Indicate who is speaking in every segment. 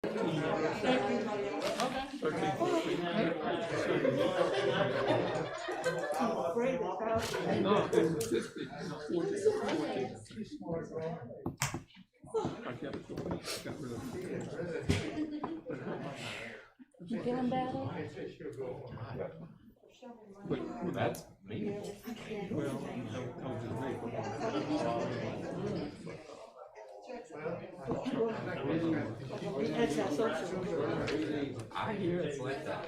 Speaker 1: You feeling better?
Speaker 2: Well, that's me. Well, I hear it's like that.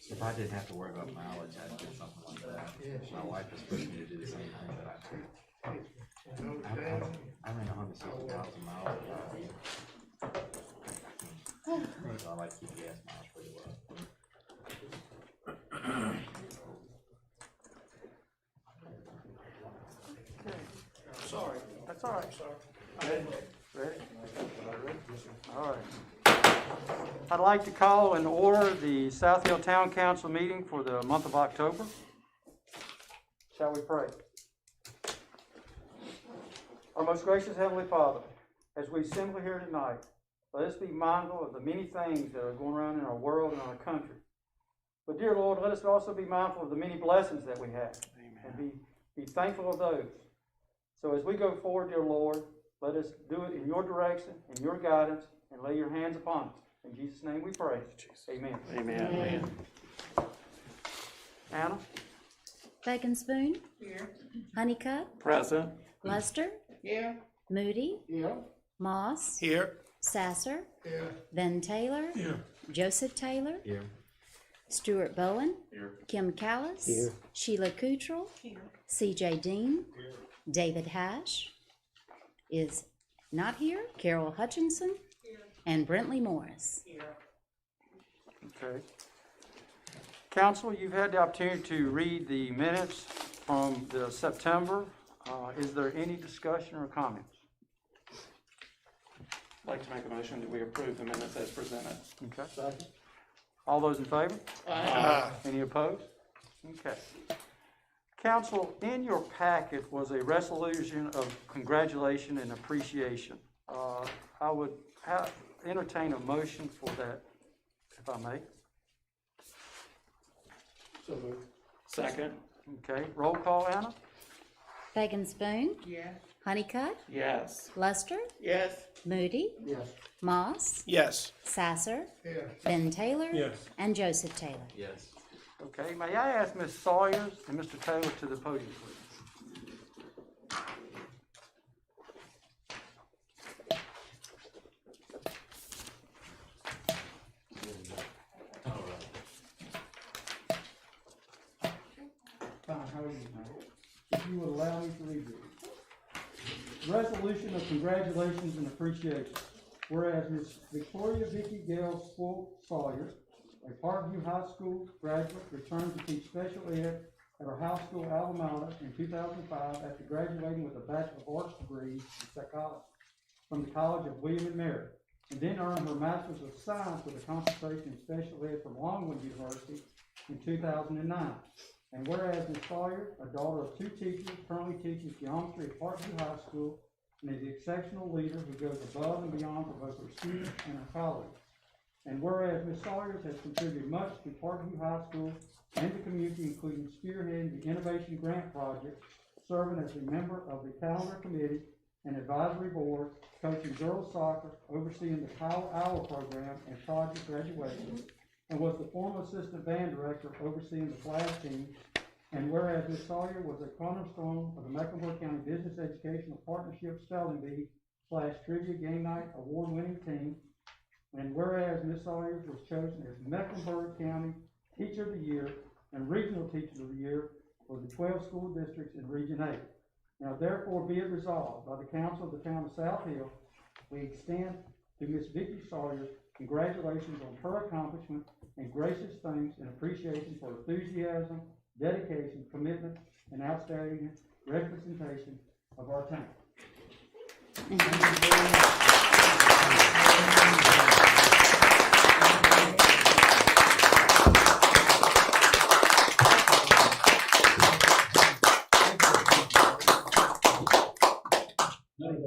Speaker 2: If I didn't have to worry about mileage, I'd do something like that. My wife is pushing me to do the same thing that I do. I ran 160,000 miles. So I like to keep gas miles pretty well.
Speaker 3: Sorry.
Speaker 4: That's all right.
Speaker 3: Sorry.
Speaker 4: Ready? All right. I'd like to call and order the South Hill Town Council meeting for the month of October. Shall we pray? Our most gracious Heavenly Father, as we assemble here tonight, let us be mindful of the many things that are going around in our world and our country. But dear Lord, let us also be mindful of the many blessings that we have. Amen. And be thankful of those. So as we go forward, dear Lord, let us do it in your direction, in your guidance, and lay your hands upon us. In Jesus' name we pray. Amen.
Speaker 3: Amen.
Speaker 4: Amen. Anna?
Speaker 1: Bacon Spoon?
Speaker 5: Here.
Speaker 1: Honeycutt?
Speaker 3: Present.
Speaker 1: Lester?
Speaker 5: Here.
Speaker 1: Moody?
Speaker 3: Here.
Speaker 1: Moss?
Speaker 3: Here.
Speaker 1: Sasser?
Speaker 3: Here.
Speaker 1: Ben Taylor?
Speaker 3: Here.
Speaker 1: Joseph Taylor?
Speaker 2: Here.
Speaker 1: Stuart Bowen?
Speaker 3: Here.
Speaker 1: Kim Callis?
Speaker 3: Here.
Speaker 1: Sheila Cottrell?
Speaker 5: Here.
Speaker 1: C.J. Dean?
Speaker 3: Here.
Speaker 1: David Hash is not here. Carol Hutchinson?
Speaker 5: Here.
Speaker 1: And Brentley Morris.
Speaker 5: Here.
Speaker 4: Okay. Council, you've had the opportunity to read the minutes from the September. Is there any discussion or comments?
Speaker 3: I'd like to make a motion that we approve the minutes as presented.
Speaker 4: Okay. All those in favor?
Speaker 3: Aye.
Speaker 4: Any opposed? Okay. Council, in your packet was a resolution of congratulation and appreciation. I would entertain a motion for that, if I may.
Speaker 3: So moved. Second.
Speaker 4: Okay, roll call, Anna?
Speaker 1: Bacon Spoon?
Speaker 5: Yes.
Speaker 1: Honeycutt?
Speaker 3: Yes.
Speaker 1: Lester?
Speaker 3: Yes.
Speaker 1: Moody?
Speaker 4: Yes.
Speaker 1: Moss?
Speaker 3: Yes.
Speaker 1: Sasser?
Speaker 3: Yes.
Speaker 1: Ben Taylor?
Speaker 3: Yes.
Speaker 1: And Joseph Taylor.
Speaker 2: Yes.
Speaker 4: Okay, may I ask Ms. Sawyers and Mr. Taylor to the podium, please? Fine, how are you, ma'am? If you would allow me to read this. Resolution of congratulations and appreciation. Whereas Ms. Victoria Vicky Gale Sawyers, a Parkview High School graduate, returned to teach special ed at her high school alma mater in 2005 after graduating with a Bachelor of Arts degree in psychology from the College of William and Mary, and then earned her Master's of Science with a concentration in special ed from Longwood University in 2009. And whereas Ms. Sawyer, a daughter of two teachers, currently teaches geometry at Parkview High School and is the exceptional leader who goes above and beyond for both her students and her colleagues. And whereas Ms. Sawyers has contributed much to Parkview High School and the community, including spearheading the Innovation Grant Project, serving as a member of the Calendar Committee and Advisory Board, coaching girls soccer, overseeing the Kyle Hour program and project graduation, and was the former assistant band director overseeing the flag team. And whereas Ms. Sawyer was a cornerstone of the Mecklenburg County Business Educational Partnership Spelling Bee / Trivia Game Night award-winning team. And whereas Ms. Sawyers was chosen as Mecklenburg County Teacher of the Year and Regional Teacher of the Year for the 12 school districts in Region 8. Now therefore be it resolved by the Council of the Town of South Hill, we extend to Ms. Vicky Sawyers congratulations on her accomplishment and gracious thanks and appreciation for enthusiasm, dedication, commitment, and outstanding representation of our town. Thank you very much.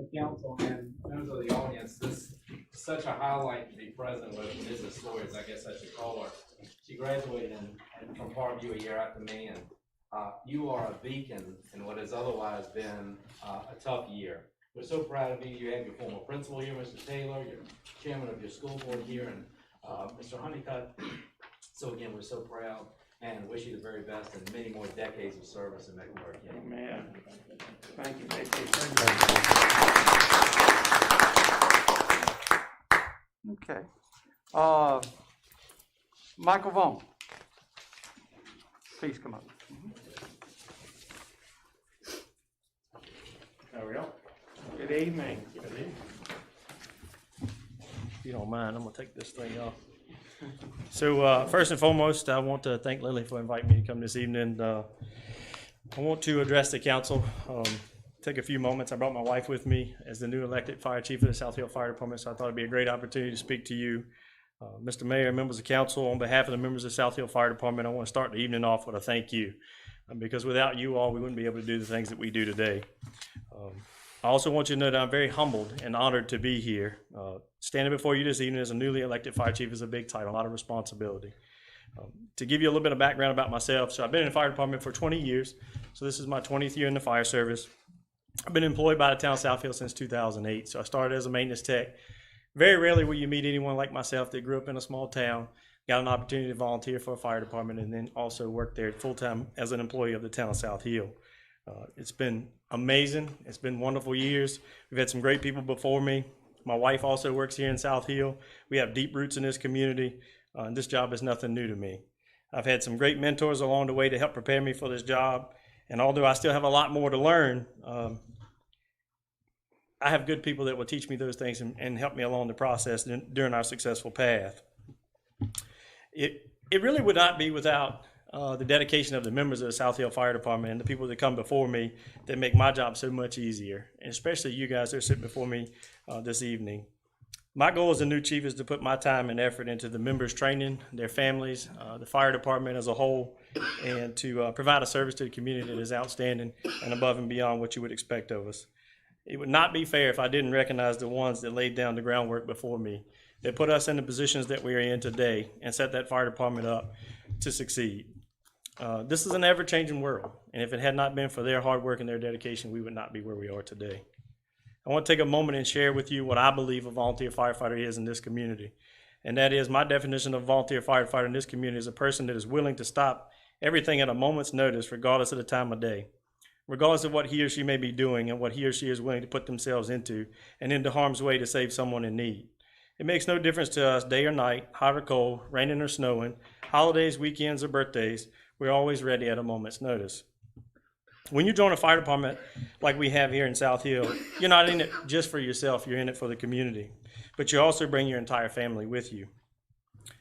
Speaker 2: the council and members of the audience, this is such a highlight to be present with Mrs. Sawyers, I guess I should call her. She graduated from Parkview a year after me, and you are a beacon in what has otherwise been a tough year. We're so proud of you. You have your former principal here, Mr. Taylor, your chairman of your school board here, and Mr. Honeycutt. So again, we're so proud and wish you the very best and many more decades of service in Mecklenburg County.
Speaker 3: Amen. Thank you, Vicky.
Speaker 4: Okay. Michael Vaughn. Please come up.
Speaker 3: There we go. Good evening.
Speaker 5: If you don't mind, I'm gonna take this thing off. So first and foremost, I want to thank Lily for inviting me to come this evening. I want to address the council. Take a few moments. I brought my wife with me as the new elected fire chief of the South Hill Fire Department, so I thought it'd be a great opportunity to speak to you. Mr. Mayor, members of council, on behalf of the members of the South Hill Fire Department, I want to start the evening off with a thank you. Because without you all, we wouldn't be able to do the things that we do today. I also want you to know that I'm very humbled and honored to be here. Standing before you this evening as a newly elected fire chief is a big title, a lot of responsibility. To give you a little bit of background about myself, so I've been in the fire department for 20 years, so this is my 20th year in the fire service. I've been employed by the town of South Hill since 2008, so I started as a maintenance tech. Very rarely will you meet anyone like myself that grew up in a small town, got an opportunity to volunteer for a fire department, and then also worked there full-time as an employee of the town of South Hill. It's been amazing. It's been wonderful years. We've had some great people before me. My wife also works here in South Hill. We have deep roots in this community, and this job is nothing new to me. I've had some great mentors along the way to help prepare me for this job, and although I still have a lot more to learn, I have good people that will teach me those things and help me along the process during our successful path. It really would not be without the dedication of the members of the South Hill Fire Department and the people that come before me that make my job so much easier, and especially you guys that are sitting before me this evening. My goal as a new chief is to put my time and effort into the members' training, their families, the fire department as a whole, and to provide a service to the community that is outstanding and above and beyond what you would expect of us. It would not be fair if I didn't recognize the ones that laid down the groundwork before me, that put us in the positions that we are in today and set that fire department up to succeed. This is an ever-changing world, and if it had not been for their hard work and their dedication, we would not be where we are today. I want to take a moment and share with you what I believe a volunteer firefighter is in this community, and that is my definition of volunteer firefighter in this community is a person that is willing to stop everything at a moment's notice, regardless of the time of day, regardless of what he or she may be doing and what he or she is willing to put themselves into and into harm's way to save someone in need. It makes no difference to us day or night, hot or cold, raining or snowing, holidays, weekends, or birthdays. We're always ready at a moment's notice. When you join a fire department like we have here in South Hill, you're not in it just for yourself, you're in it for the community. But you also bring your entire family with you.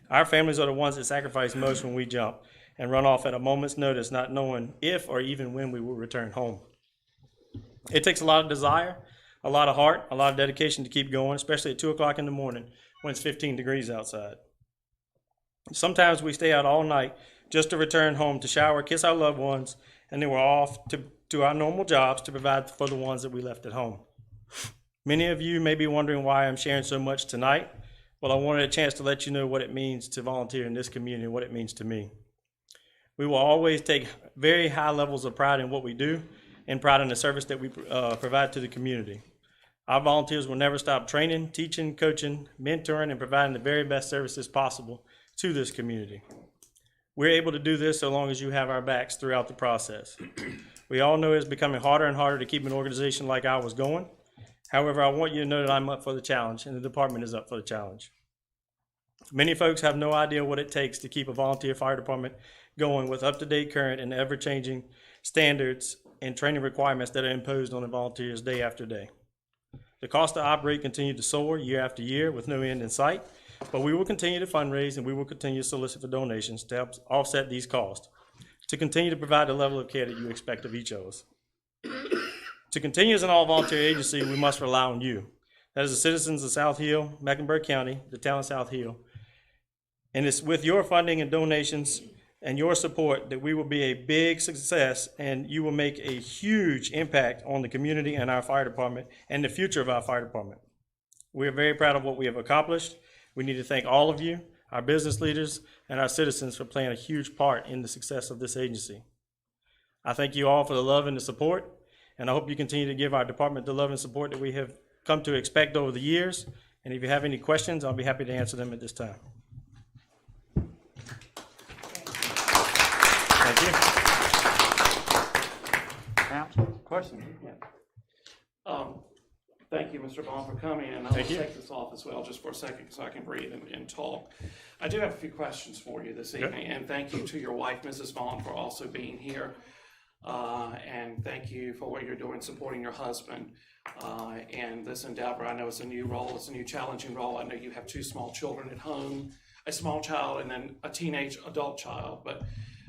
Speaker 5: Our families are the ones that sacrifice most when we jump and run off at a moment's notice, not knowing if or even when we will return home. It takes a lot of desire, a lot of heart, a lot of dedication to keep going, especially at 2 o'clock in the morning when it's 15 degrees outside. Sometimes we stay out all night just to return home to shower, kiss our loved ones, and then we're off to our normal jobs to provide for the ones that we left at home. Many of you may be wondering why I'm sharing so much tonight. Well, I wanted a chance to let you know what it means to volunteer in this community and what it means to me. We will always take very high levels of pride in what we do and pride in the service that we provide to the community. Our volunteers will never stop training, teaching, coaching, mentoring, and providing the very best services possible to this community. We're able to do this so long as you have our backs throughout the process. We all know it's becoming harder and harder to keep an organization like ours going. However, I want you to know that I'm up for the challenge and the department is up for the challenge. Many folks have no idea what it takes to keep a volunteer fire department going with up-to-date, current, and ever-changing standards and training requirements that are imposed on the volunteers day after day. The cost to operate continue to soar year after year with no end in sight, but we will continue to fundraise and we will continue to solicit for donations to help offset these costs, to continue to provide the level of care that you expect of each of us. To continue as an all-volunteer agency, we must rely on you. That is the citizens of South Hill, Mecklenburg County, the town of South Hill. And it's with your funding and donations and your support that we will be a big success, and you will make a huge impact on the community and our fire department and the future of our fire department. We are very proud of what we have accomplished. We need to thank all of you, our business leaders, and our citizens for playing a huge part in the success of this agency. I thank you all for the love and the support, and I hope you continue to give our department the love and support that we have come to expect over the years. And if you have any questions, I'll be happy to answer them at this time. Thank you.
Speaker 3: Council, question? Thank you, Mr. Bond, for coming, and I'll
Speaker 5: Thank you.
Speaker 3: take this off as well just for a second so I can breathe and talk. I do have a few questions for you this evening, and thank you to your wife, Mrs. Bond, for also being here. And thank you for what you're doing, supporting your husband in this endeavor. I know it's a new role, it's a new challenging role. I know you have 2 small children at home, a small child and then a teenage adult child, but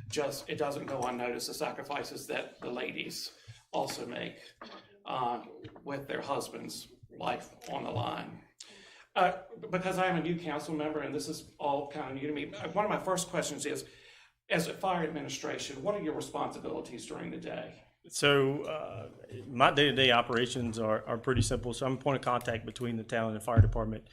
Speaker 3: just, it doesn't go unnoticed, the sacrifices that the ladies also make with their husband's life on the line. Because I am a new council member and this is all kind of new to me, one of my first questions is, as a fire administration, what are your responsibilities during the day?
Speaker 5: So my day-to-day operations are pretty simple. So I'm a point of contact between the town and the fire department.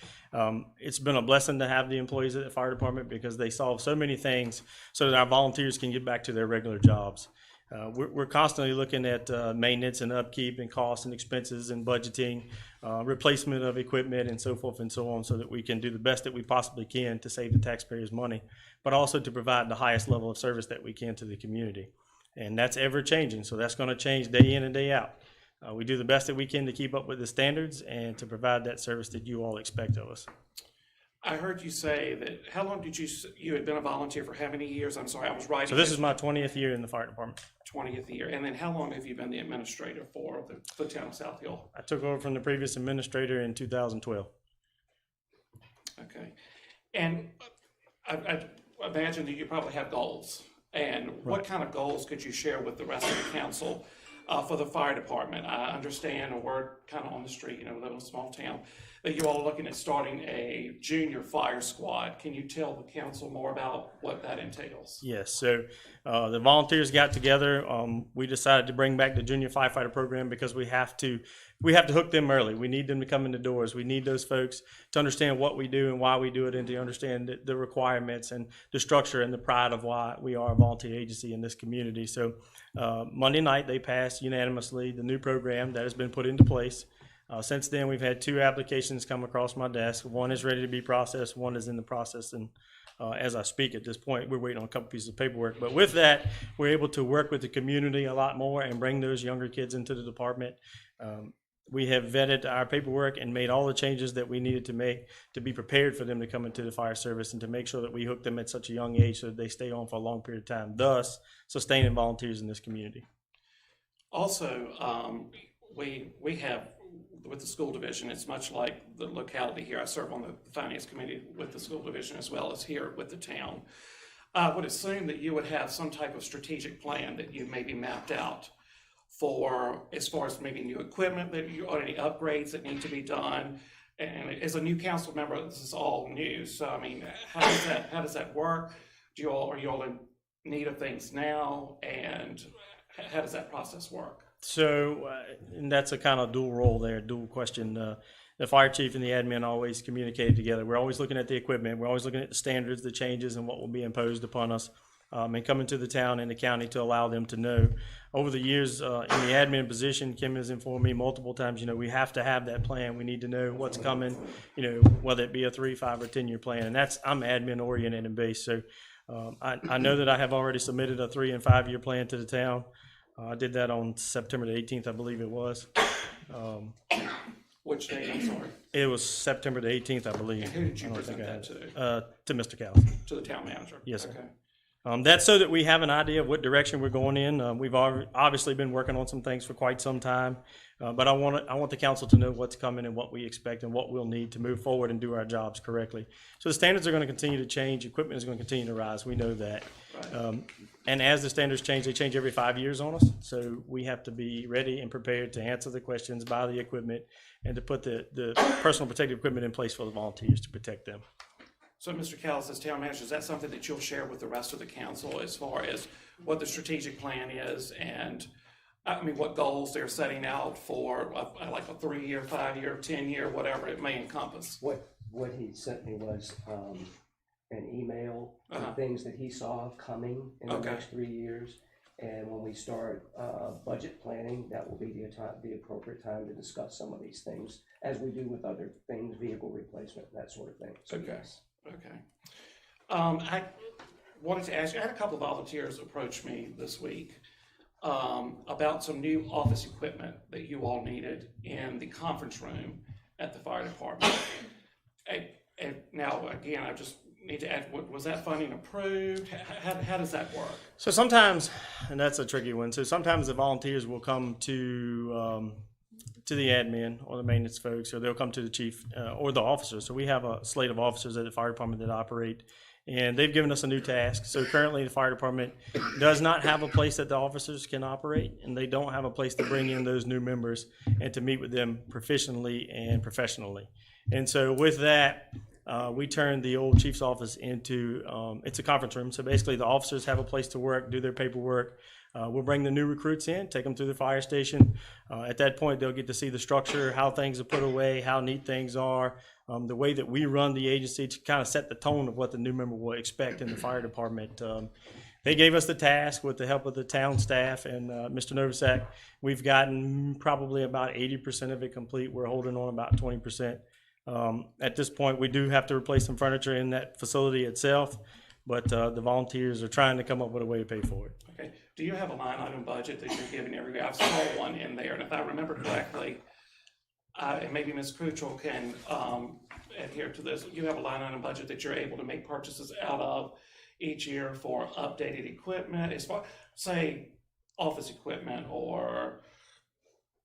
Speaker 5: It's been a blessing to have the employees at the fire department because they solve so many things so that our volunteers can get back to their regular jobs. We're constantly looking at maintenance and upkeep and costs and expenses and budgeting, replacement of equipment and so forth and so on, so that we can do the best that we possibly can to save the taxpayers money, but also to provide the highest level of service that we can to the community. And that's ever changing, so that's going to change day in and day out. We do the best that we can to keep up with the standards and to provide that service that you all expect of us.
Speaker 3: I heard you say that, how long did you had been a volunteer for how many years? I'm sorry, I was writing.
Speaker 5: So this is my 20th year in the fire department.
Speaker 3: 20th year. And then how long have you been the administrator for the town of South Hill?
Speaker 5: I took over from the previous administrator in 2012.
Speaker 3: Okay. And I imagine that you probably have goals. And what kind of goals could you share with the rest of the council for the fire department? I understand, and we're kind of on the street, we live in a small town, that you all are looking at starting a junior fire squad. Can you tell the council more about what that entails?
Speaker 5: Yes, so the volunteers got together. We decided to bring back the junior firefighter program because we have to hook them early. We need them to come in the doors. We need those folks to understand what we do and why we do it, and to understand the requirements and the structure and the pride of why we are a volunteer agency in this community. So Monday night, they passed unanimously the new program that has been put into place. Since then, we've had 2 applications come across my desk. One is ready to be processed, one is in the process, and as I speak at this point, we're waiting on a couple pieces of paperwork. But with that, we're able to work with the community a lot more and bring those younger kids into the department. We have vetted our paperwork and made all the changes that we needed to make to be prepared for them to come into the fire service and to make sure that we hook them at such a young age so that they stay on for a long period of time, thus sustaining volunteers in this community.
Speaker 3: Also, we have, with the school division, it's much like the locality here. I serve on the finance committee with the school division as well as here with the town. I would assume that you would have some type of strategic plan that you maybe mapped out for, as far as maybe new equipment, or any upgrades that need to be done. And as a new council member, this is all new. So, I mean, how does that work? Are you all in need of things now? And how does that process work?
Speaker 5: So, and that's a kind of dual role there, dual question. The fire chief and the admin always communicate together. We're always looking at the equipment. We're always looking at the standards, the changes, and what will be imposed upon us, and coming to the town and the county to allow them to know. Over the years, in the admin position, Kim has informed me multiple times, we have to have that plan. We need to know what's coming, whether it be a 3, 5, or 10-year plan. And I'm admin oriented and based. So I know that I have already submitted a 3- and 5-year plan to the town. I did that on September the 18th, I believe it was.
Speaker 3: Which date, I'm sorry?
Speaker 5: It was September the 18th, I believe.
Speaker 3: And who did you present that
Speaker 5: to Mr. Cowles.
Speaker 3: To the town manager?
Speaker 5: Yes, sir.
Speaker 3: Okay.
Speaker 5: That's so that we have an idea of what direction we're going in. We've obviously been working on some things for quite some time, but I want the council to know what's coming and what we expect and what we'll need to move forward and do our jobs correctly. So the standards are going to continue to change. Equipment is going to continue to rise. We know that.
Speaker 3: Right.
Speaker 5: And as the standards change, they change every 5 years on us. So we have to be ready and prepared to answer the questions, buy the equipment, and to put the personal protective equipment in place for the volunteers to protect them.
Speaker 3: So, Mr. Callis, as town manager, is that something that you'll share with the rest of the council as far as what the strategic plan is and, I mean, what goals they're setting out for, like a 3-year, 5-year, 10-year, whatever it may encompass?
Speaker 6: What he sent me was an email of things that he saw coming in the next 3 years. And when we start budget planning, that will be the appropriate time to discuss some of these things, as we do with other things, vehicle replacement, that sort of thing. So, yes.
Speaker 3: Okay. I wanted to ask you, I had a couple of volunteers approach me this week about some new office equipment that you all needed in the conference room at the fire department. And now, again, I just need to ask, was that funding approved? How does that work?
Speaker 5: So sometimes, and that's a tricky one, so sometimes the volunteers will come to the admin or the maintenance folks, or they'll come to the chief or the officers. So we have a slate of officers at the fire department that operate, and they've given us a new task. So currently the fire department does not have a place that the officers can operate, and they don't have a place to bring in those new members and to meet with them proficiently and professionally. And so with that, we turned the old chief's office into, it's a conference room. So basically the officers have a place to work, do their paperwork. We'll bring the new recruits in, take them through the fire station. At that point, they'll get to see the structure, how things are put away, how neat things are, the way that we run the agency to kind of set the tone of what the new member will expect in the fire department. They gave us the task with the help of the town staff and Mr. Novasak. We've gotten probably about 80% of it complete. We're holding on about 20%. At this point, we do have to replace some furniture in that facility itself, but the volunteers are trying to come up with a way to pay for it.
Speaker 3: Okay. Do you have a line item budget that you're giving every year? I saw one in there, and if I remember correctly, and maybe Ms. Crucial can adhere to this, you have a line item budget that you're able to make purchases out of each year for updated equipment, as far, say, office equipment or...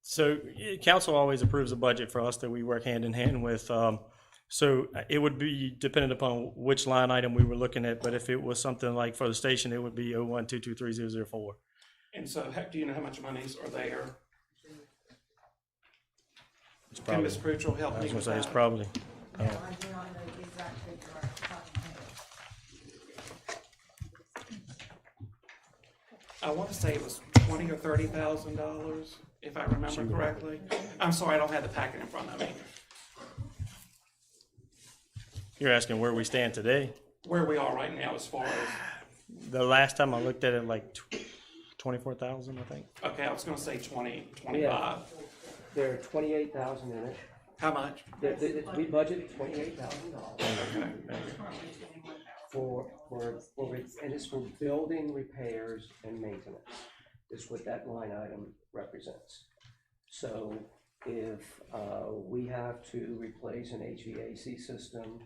Speaker 5: So council always approves a budget for us that we work hand in hand with. So it would be dependent upon which line item we were looking at, but if it was something like for the station, it would be 01223004.
Speaker 3: And so do you know how much monies are there?
Speaker 5: It's
Speaker 3: Can
Speaker 5: probably,
Speaker 3: Ms. Crucial help
Speaker 5: I
Speaker 3: me
Speaker 5: was
Speaker 3: with
Speaker 5: gonna say it's
Speaker 3: that?
Speaker 5: probably.
Speaker 7: No, I do not know the exact figure off the top of my head.
Speaker 3: I want to say it was $20,000 or $30,000, if I remember correctly. I'm sorry, I don't have the packet in front of me.
Speaker 5: You're asking where we stand today?
Speaker 3: Where we are right now as far as,
Speaker 5: The last time I looked at it, like 24,000, I think.
Speaker 3: okay, I was going to say 20, 25.
Speaker 6: Yeah. There are 28,000 in it.
Speaker 3: How much?
Speaker 6: We budgeted $28,000
Speaker 3: Okay.
Speaker 6: and it's for building repairs and maintenance. Is what that line item represents. So if we have to replace an HVAC system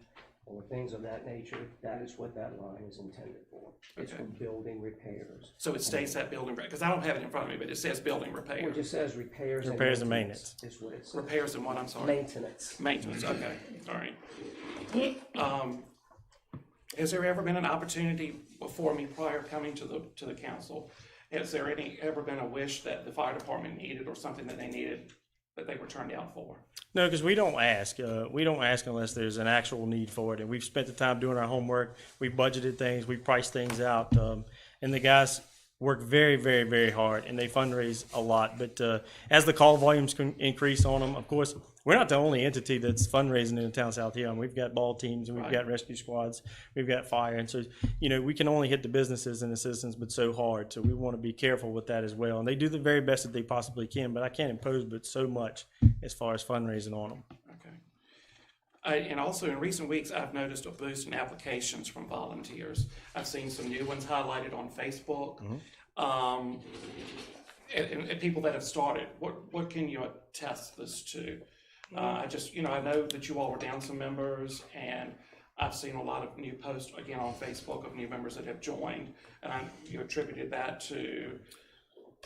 Speaker 6: or things of that nature, that is what that line is intended for. It's
Speaker 3: Okay.
Speaker 6: for building repairs.
Speaker 3: So it states that building, because I don't have it in front of me, but it says building
Speaker 6: Well, it
Speaker 3: repairs.
Speaker 6: just says repairs and maintenance. Is what it says.
Speaker 3: Repairs and what, I'm sorry?
Speaker 6: Maintenance.
Speaker 3: Maintenance, okay, all right. Has there ever been an opportunity before me prior coming to the council? Has there ever been a wish that the fire department needed or something that they needed that they were turned down for?
Speaker 5: No, because we don't ask. We don't ask unless there's an actual need for it. And we've spent the time doing our homework. We budgeted things. We priced things out. And the guys work very, very, very hard, and they fundraise a lot. But as the call volumes can increase on them, of course, we're not the only entity that's fundraising in the town of South Hill. We've got ball teams, and we've got rescue squads, we've got fire. And so, we can only hit the businesses and the citizens, but so hard. So we want to be careful with that as well. And they do the very best that they possibly can, but I can't impose but so much as far as fundraising on them.
Speaker 3: Okay. And also in recent weeks, I've noticed a boost in applications from volunteers. I've seen some new ones highlighted on Facebook. And people that have started, what can you attest this to? I know that you all were down some members, and I've seen a lot of new posts again on Facebook of new members that have joined, and you attributed that to.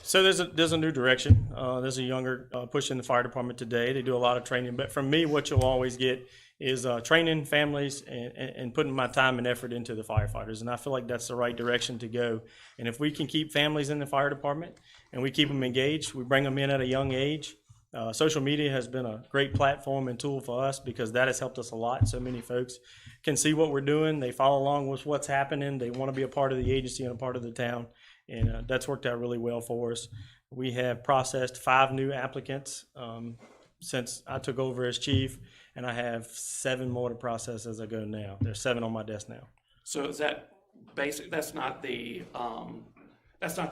Speaker 5: So there's a new direction. There's a younger push in the fire department today. They do a lot of training, but from me, what you'll always get is training families and putting my time and effort into the firefighters. And I feel like that's the right direction to go. And if we can keep families in the fire department and we keep them engaged, we bring them in at a young age, Social media has been a great platform and tool for us because that has helped us a lot. So many folks can see what we're doing. They follow along with what's happening. They want to be a part of the agency and a part of the town. And that's worked out really well for us. We have processed 5 new applicants since I took over as chief, and I have 7 more to process as I go now. There's 7 on my desk now.
Speaker 3: So is that basic, that's not the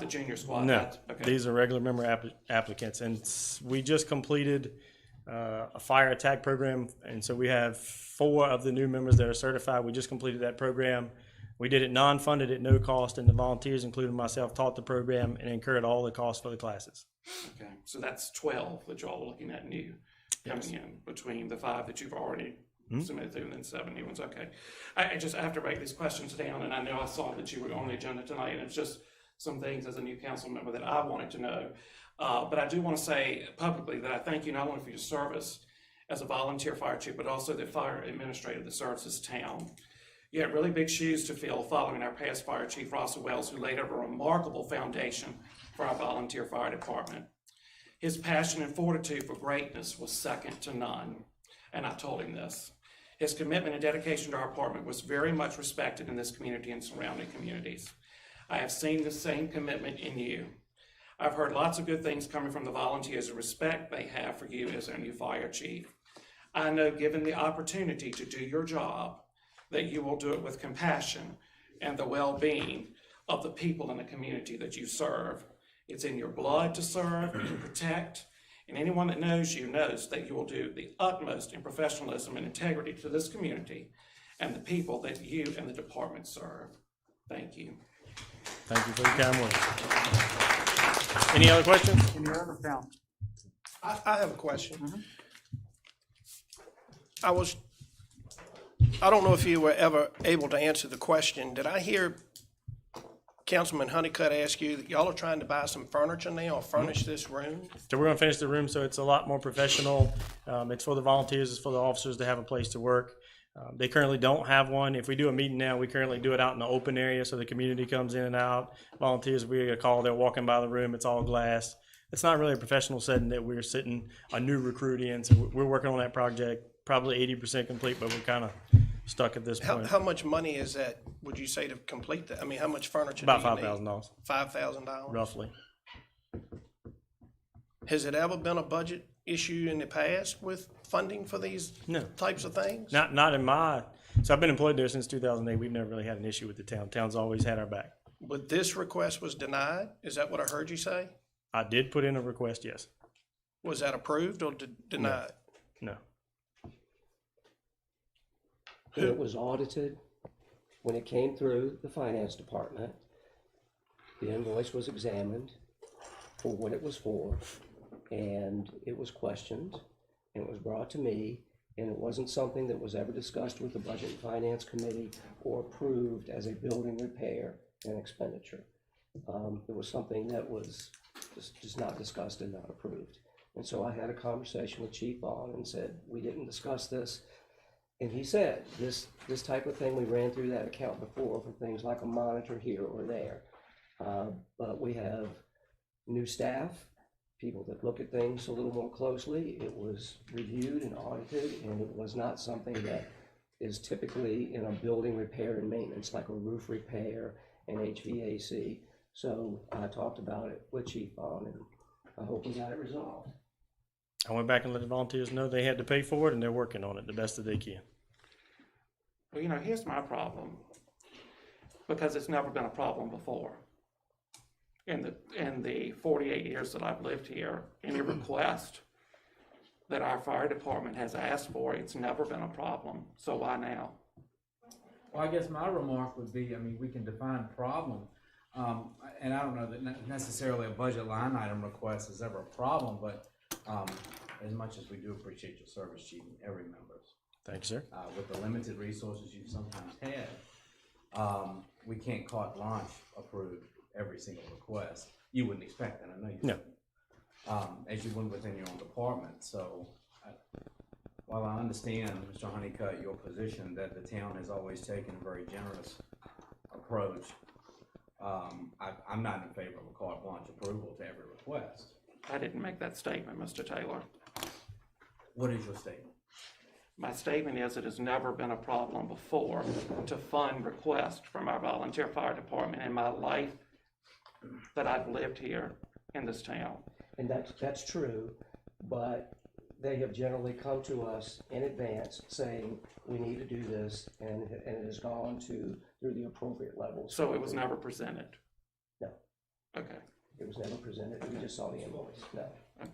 Speaker 3: junior squad?
Speaker 5: No,
Speaker 3: Okay.
Speaker 5: these are regular member applicants, and we just completed a fire attack program, and so we have 4 of the new members that are certified. We just completed that program. We did it non-funded at no cost, and the volunteers, including myself, taught the program and incurred all the costs for the classes.
Speaker 3: Okay, so that's 12 that y'all are looking at new coming in between the 5 that you've already submitted through and then 7 new ones. Okay. I just have to write these questions down, and I know I saw that you were on the agenda tonight, and it's just some things as a new council member that I wanted to know. But I do want to say publicly that I thank you not only for your service as a volunteer fire chief, but also the fire administrator that serves this town. You had really big shoes to fill following our past fire chief, Russell Wells, who laid a remarkable foundation for our volunteer fire department. His passion and fortitude for greatness was second to none, and I told him this. His commitment and dedication to our department was very much respected in this community and surrounding communities. I have seen the same commitment in you. I've heard lots of good things coming from the volunteers and respect they have for you as our new fire chief. I know given the opportunity to do your job, that you will do it with compassion and the well-being of the people in the community that you serve. It's in your blood to serve and protect, and anyone that knows you knows that you will do the utmost in professionalism and integrity to this community and the people that you and the department serve. Thank you.
Speaker 5: Thank you for your kind words. Any other questions?
Speaker 4: Any other council?
Speaker 8: I have a question. I don't know if you were ever able to answer the question. Did I hear Councilman Honeycutt ask you that y'all are trying to buy some furniture now or furnish this room?
Speaker 5: So we're gonna finish the room so it's a lot more professional. It's for the volunteers, it's for the officers to have a place to work. They currently don't have one. If we do a meeting now, we currently do it out in the open area so the community comes in and out. Volunteers, we get a call, they're walking by the room, it's all glass. It's not really a professional setting that we're sitting a new recruit in, so we're working on that project, probably 80% complete, but we're kind of stuck at this point.
Speaker 8: How much money is that, would you say, to complete that? I mean, how much furniture
Speaker 5: About
Speaker 8: do you need?
Speaker 5: $5,000,
Speaker 8: $5,000?
Speaker 5: roughly.
Speaker 8: Has it ever been a budget issue in the past with funding for these
Speaker 5: No.
Speaker 8: types of things?
Speaker 5: Not in my, so I've been employed there since 2008. We've never really had an issue with the town. Town's always had our back.
Speaker 8: But this request was denied? Is that what I heard you say?
Speaker 5: I did put in a request, yes.
Speaker 8: Was that approved or denied?
Speaker 5: No.
Speaker 6: It was audited. When it came through the finance department, the invoice was examined for what it was for, and it was questioned, and it was brought to me, and it wasn't something that was ever discussed with the Budget and Finance Committee or approved as a building repair and expenditure. It was something that was just not discussed and not approved. And so I had a conversation with Chief Vaughn and said, we didn't discuss this. And he said, this type of thing, we ran through that account before for things like a monitor here or there. But we have new staff, people that look at things a little more closely. It was reviewed and audited, and it was not something that is typically in a building repair and maintenance, like a roof repair and HVAC. So I talked about it with Chief Vaughn, and I hope we got it resolved.
Speaker 5: I went back and let the volunteers know they had to pay for it, and they're working on it the best that they can.
Speaker 3: Well, here's my problem, because it's never been a problem before. In the 48 years that I've lived here, any request that our fire department has asked for, it's never been a problem. So why now?
Speaker 9: Well, I guess my remark would be, we can define problem, and I don't know that necessarily a budget line item request is ever a problem, but as much as we do appreciate your service, Chief, and every member's.
Speaker 5: Thank you, sir.
Speaker 9: With the limited resources you sometimes have, we can't carte blanche approve every single request. You wouldn't expect that, I know you
Speaker 5: No.
Speaker 9: wouldn't. As you wouldn't within your own department. So while I understand, Mr. Honeycutt, your position that the town has always taken a very generous approach, I'm not in favor of a carte blanche approval to every request.
Speaker 3: I didn't make that statement, Mr. Taylor.
Speaker 9: What is your statement?
Speaker 3: My statement is it has never been a problem before to fund requests from our volunteer fire department in my life that I've lived here in this town.
Speaker 6: And that's true, but they have generally come to us in advance saying, we need to do this, and it has gone through the appropriate levels.
Speaker 3: So it was never presented?
Speaker 6: No,
Speaker 3: Okay.
Speaker 6: it was never presented, we just saw the invoice, no.
Speaker 3: Okay.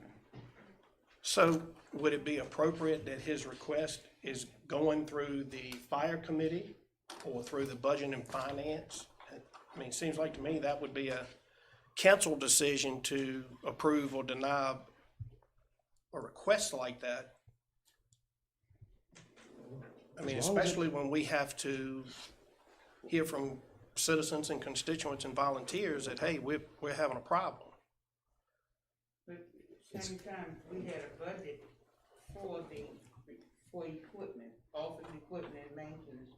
Speaker 8: So would it be appropriate that his request is going through the fire committee or through the budget and finance? I mean, it seems like to me that would be a council decision to approve or deny a request like that. I mean,
Speaker 6: As long as it-
Speaker 8: especially when we have to hear from citizens and constituents and volunteers that, hey, we're having a problem.
Speaker 10: But at the same time, we had a budget for equipment, office equipment and maintenance.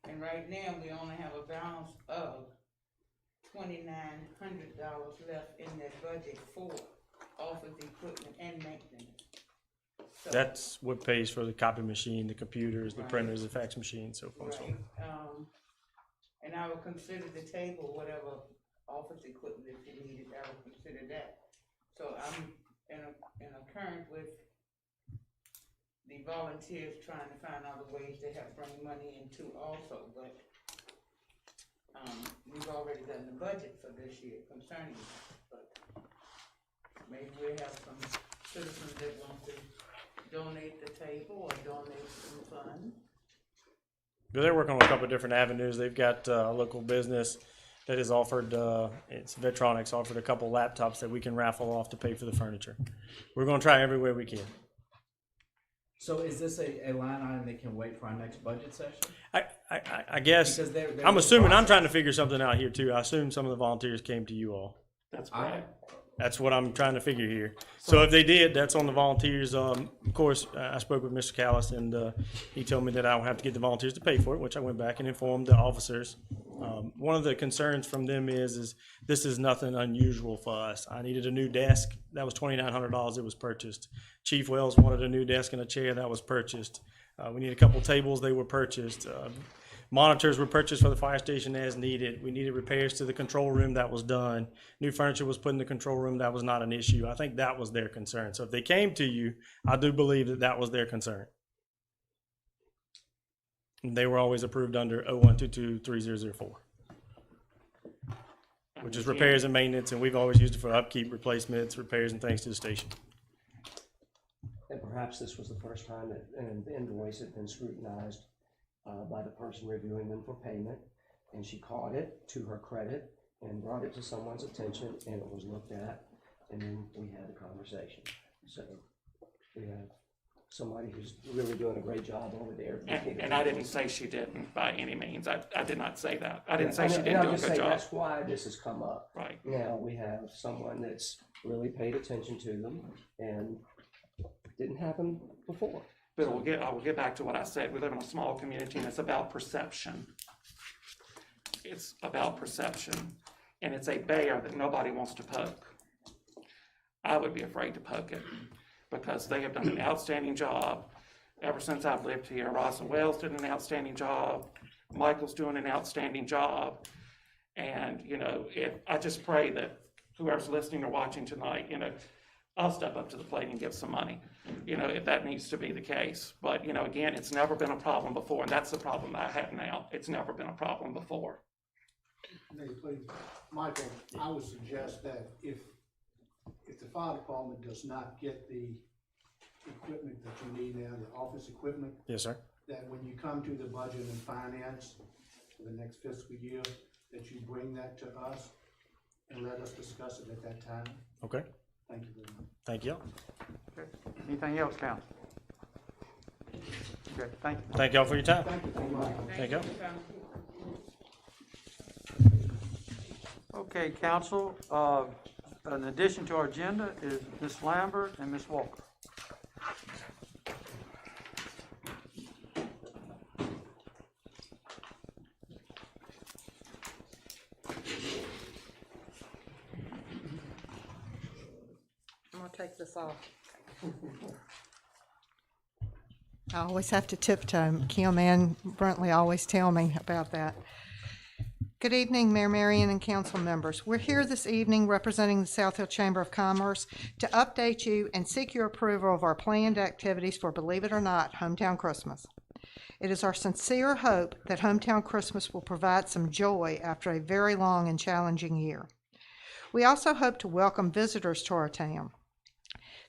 Speaker 10: And right now, we only have a balance of $2,900 left in that budget for office equipment and maintenance. So,
Speaker 5: That's what pays for the copy machine, the computers, the
Speaker 10: Right.
Speaker 5: printers, the fax machine, so forth.
Speaker 10: right, and I would consider the table, whatever office equipment if you needed, I would consider that. So I'm in a current with the volunteers trying to find other ways to help bring money into also, but we've already done the budget for this year concerning that, but maybe we'll have some citizens that want to donate the table or donate some funds.
Speaker 5: But they're working on a couple of different avenues. They've got a local business that has offered, it's Vetronics, offered a couple laptops that we can raffle off to pay for the furniture. We're gonna try every way we can.
Speaker 9: So is this a line item that can wait for our next budget session?
Speaker 5: I guess,
Speaker 9: Because they're
Speaker 5: I'm assuming, I'm
Speaker 9: process.
Speaker 5: trying to figure something out here too. I assume some of the volunteers came to you all.
Speaker 3: That's
Speaker 9: I,
Speaker 3: correct.
Speaker 5: That's what I'm trying to figure here. So if they did, that's on the volunteers. Of course, I spoke with Mr. Callis, and he told me that I don't have to get the volunteers to pay for it, which I went back and informed the officers. One of the concerns from them is this is nothing unusual for us. I needed a new desk. That was $2,900. It was purchased. Chief Wells wanted a new desk and a chair. That was purchased. We need a couple tables. They were purchased. Monitors were purchased for the fire station as needed. We needed repairs to the control room. That was done. New furniture was put in the control room. That was not an issue. I think that was their concern. So if they came to you, I do believe that that was their concern. And they were always approved under 01223004, which is repairs and maintenance, and we've always used it for upkeep, replacements, repairs, and things to the station.
Speaker 6: And perhaps this was the first time that an invoice had been scrutinized by the person reviewing them for payment, and she caught it to her credit and brought it to someone's attention, and it was looked at, and then we had a conversation. So we have somebody who's really doing a great job over there.
Speaker 3: And I didn't say she didn't by any means. I did not say that. I didn't say
Speaker 6: And
Speaker 3: she
Speaker 6: I'm
Speaker 3: didn't do a
Speaker 6: just
Speaker 3: good
Speaker 6: saying
Speaker 3: job.
Speaker 6: that's why this has come up.
Speaker 3: Right.
Speaker 6: Now, we have someone that's really paid attention to them, and didn't happen before.
Speaker 3: But I will get back to what I said. We live in a small community and it's about perception. It's about perception. And it's a bear that nobody wants to poke. I would be afraid to poke it because they have done an outstanding job. Ever since I've lived here, Ross and Wells did an outstanding job. Michael's doing an outstanding job. And, I just pray that whoever's listening or watching tonight, I'll step up to the plate and give some money, if that needs to be the case. But, again, it's never been a problem before, and that's the problem that I have now. It's never been a problem before.
Speaker 11: Please, Michael, I would suggest that if the fire department does not get the equipment that you need now, the office equipment,
Speaker 5: Yes, sir.
Speaker 11: that when you come to the budget and finance for the next fiscal year, that you bring that to us and let us discuss it at that time.
Speaker 5: Okay.
Speaker 11: Thank you very much.
Speaker 5: Thank you.
Speaker 12: Okay. Anything else, council? Okay, thank you.
Speaker 5: Thank y'all for your time.
Speaker 11: Thank you very much.
Speaker 5: Thank you.
Speaker 12: Okay, council, in addition to our agenda is Ms. Lambert and Ms. Walker.
Speaker 13: take this off.
Speaker 14: I always have to tiptoe. Kim and Brentley always tell me about that. Good evening, Mayor Marion and council members. We're here this evening representing the South Hill Chamber of Commerce to update you and seek your approval of our planned activities for, believe it or not, Hometown Christmas. It is our sincere hope that Hometown Christmas will provide some joy after a very long and challenging year. We also hope to welcome visitors to our town.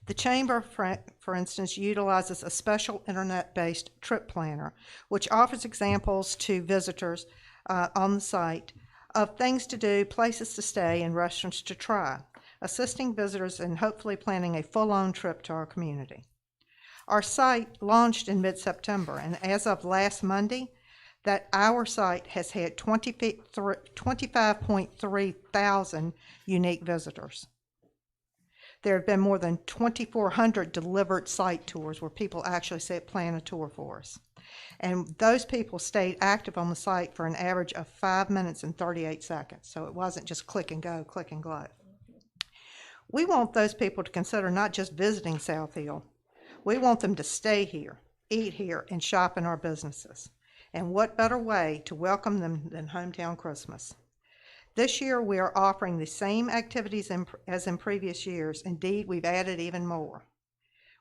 Speaker 14: The Chamber, for instance, utilizes a special internet-based trip planner, which offers examples to visitors on the site of things to do, places to stay, and restaurants to try, assisting visitors in hopefully planning a full-on trip to our community. Our site launched in mid-September, and as of last Monday, that our site has had 25.3 thousand unique visitors. There have been more than 2,400 delivered site tours where people actually plan a tour for us. And those people stayed active on the site for an average of 5 minutes and 38 seconds. So it wasn't just click and go, click and go. We want those people to consider not just visiting South Hill. We want them to stay here, eat here, and shop in our businesses. And what better way to welcome them than Hometown Christmas? This year, we are offering the same activities as in previous years. Indeed, we've added even more.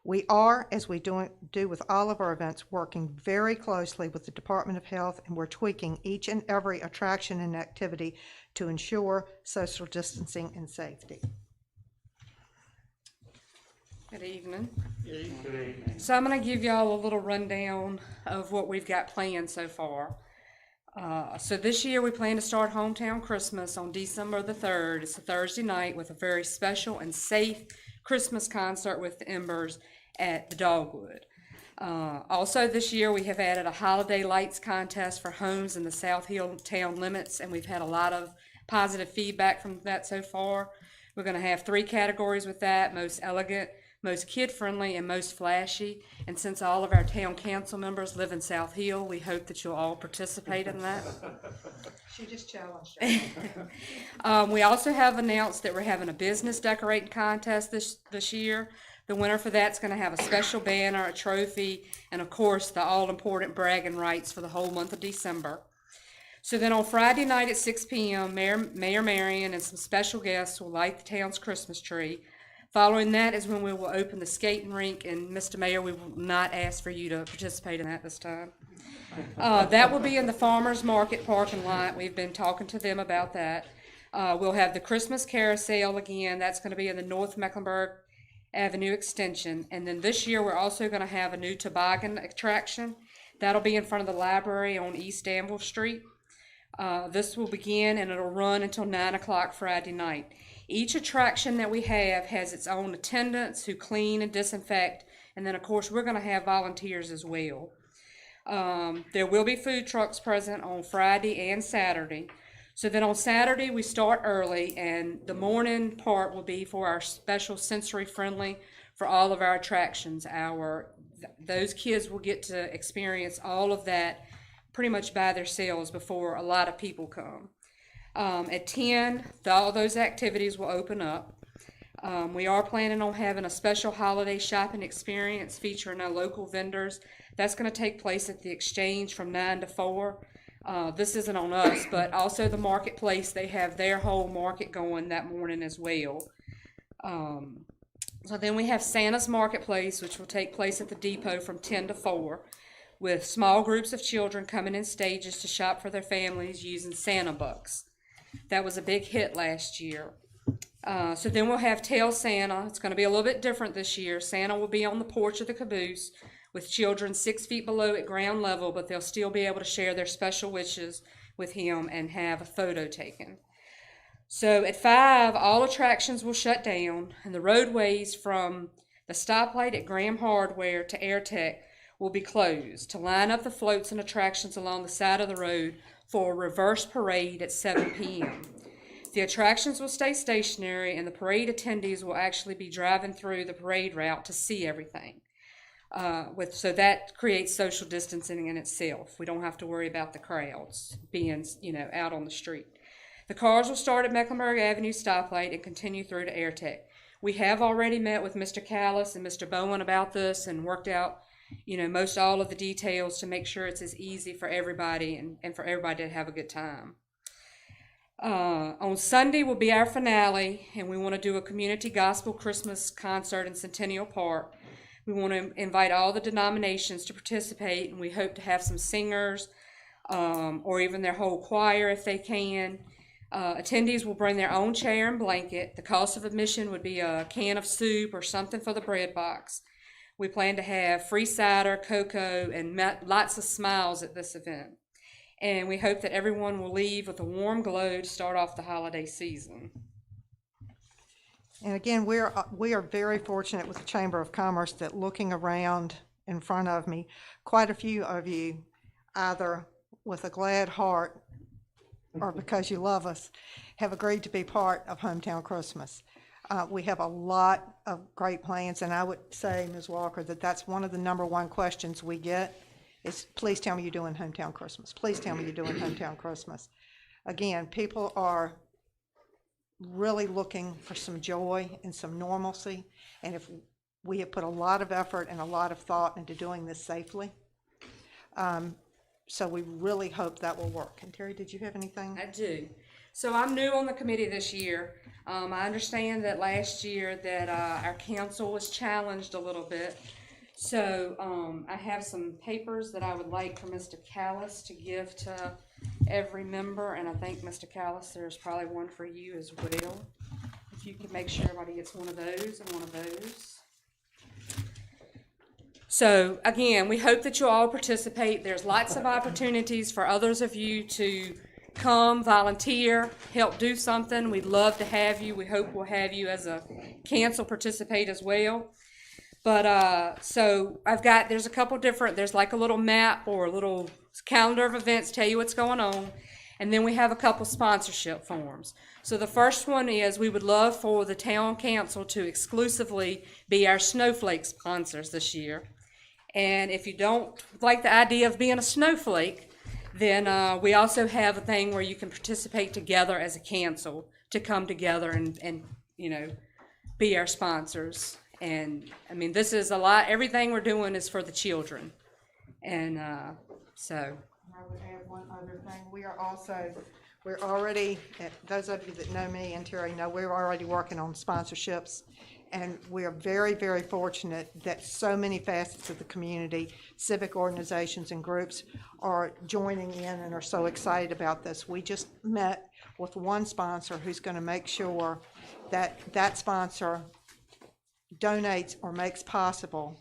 Speaker 14: We are, as we do with all of our events, working very closely with the Department of Health, and we're tweaking each and every attraction and activity to ensure social distancing and safety.
Speaker 13: Good evening. So I'm going to give y'all a little rundown of what we've got planned so far. So this year we plan to start Hometown Christmas on December the 3rd. It's a Thursday night with a very special and safe Christmas concert with the Embers at the Dogwood. Also this year we have added a holiday lights contest for homes in the South Hill town limits, and we've had a lot of positive feedback from that so far. We're going to have 3 categories with that: most elegant, most kid-friendly, and most flashy. And since all of our town council members live in South Hill, we hope that you'll all participate in that.
Speaker 14: She just challenged her.
Speaker 13: We also have announced that we're having a business decorating contest this year. The winner for that's going to have a special banner, a trophy, and of course the all-important bragging rights for the whole month of December. So then on Friday night at 6 p.m., Mayor Marion and some special guests will light the town's Christmas tree. Following that is when we will open the skating rink, and Mr. Mayor, we will not ask for you to participate in that this time. That will be in the Farmers Market parking lot. We've been talking to them about that. We'll have the Christmas carousel again. That's going to be in the North Mecklenburg Avenue extension. And then this year we're also going to have a new toboggan attraction. That'll be in front of the library on East Danville Street. This will begin and it'll run until 9 o'clock Friday night. Each attraction that we have has its own attendants who clean and disinfect, and then of course we're going to have volunteers as well. There will be food trucks present on Friday and Saturday. So then on Saturday we start early, and the morning part will be for our special sensory friendly for all of our attractions. Those kids will get to experience all of that pretty much by themselves before a lot of people come. At 10, all those activities will open up. We are planning on having a special holiday shopping experience featuring our local vendors. That's going to take place at the Exchange from 9 to 4. This isn't on us, but also the marketplace. They have their whole market going that morning as well. So then we have Santa's Marketplace, which will take place at the depot from 10 to 4, with small groups of children coming in stages to shop for their families using Santa bucks. That was a big hit last year. So then we'll have Tell Santa. It's going to be a little bit different this year. Santa will be on the porch of the caboose with children 6 feet below at ground level, but they'll still be able to share their special wishes with him and have a photo taken. So at 5, all attractions will shut down, and the roadways from the stoplight at Graham Hardware to AirTech will be closed to line up the floats and attractions along the side of the road for a reverse parade at 7 p.m. The attractions will stay stationary, and the parade attendees will actually be driving through the parade route to see everything. So that creates social distancing in itself. We don't have to worry about the crowds being, out on the street. The cars will start at Mecklenburg Avenue stoplight and continue through to AirTech. We have already met with Mr. Callis and Mr. Bowen about this and worked out, most all of the details to make sure it's as easy for everybody and for everybody to have a good time. On Sunday will be our finale, and we want to do a community gospel Christmas concert in Centennial Park. We want to invite all the denominations to participate, and we hope to have some singers or even their whole choir if they can. Attendees will bring their own chair and blanket. The cost of admission would be a can of soup or something for the bread box. We plan to have free cider, cocoa, and lots of smiles at this event. And we hope that everyone will leave with a warm glow to start off the holiday season.
Speaker 14: And again, we are very fortunate with the Chamber of Commerce that looking around in front of me, quite a few of you, either with a glad heart or because you love us, have agreed to be part of Hometown Christmas. We have a lot of great plans, and I would say, Ms. Walker, that that's one of the number one questions we get is, please tell me you're doing Hometown Christmas. Please tell me you're doing Hometown Christmas. Again, people are really looking for some joy and some normalcy, and if we have put a lot of effort and a lot of thought into doing this safely. So we really hope that will work. And Terry, did you have anything?
Speaker 13: I do. So I'm new on the committee this year. I understand that last year that our council was challenged a little bit. So I have some papers that I would like for Mr. Callis to give to every member, and I think Mr. Callis, there's probably one for you as well. If you could make sure everybody gets one of those and one of those. So again, we hope that you all participate. There's lots of opportunities for others of you to come, volunteer, help do something. We'd love to have you. We hope we'll have you as a council participate as well. But so there's a couple different, there's like a little map or a little calendar of events, tell you what's going on. And then we have a couple sponsorship forms. So the first one is we would love for the town council to exclusively be our snowflake sponsors this year. And if you don't like the idea of being a snowflake, then we also have a thing where you can participate together as a council to come together and be our sponsors. And I mean, this is a lot, everything we're doing is for the children. And so.
Speaker 14: I would add one other thing. We're already, those of you that know me and Terry know, we're already working on sponsorships. And we are very, very fortunate that so many facets of the community, civic organizations and groups are joining in and are so excited about this. We just met with one sponsor who's going to make sure that that sponsor donates or makes possible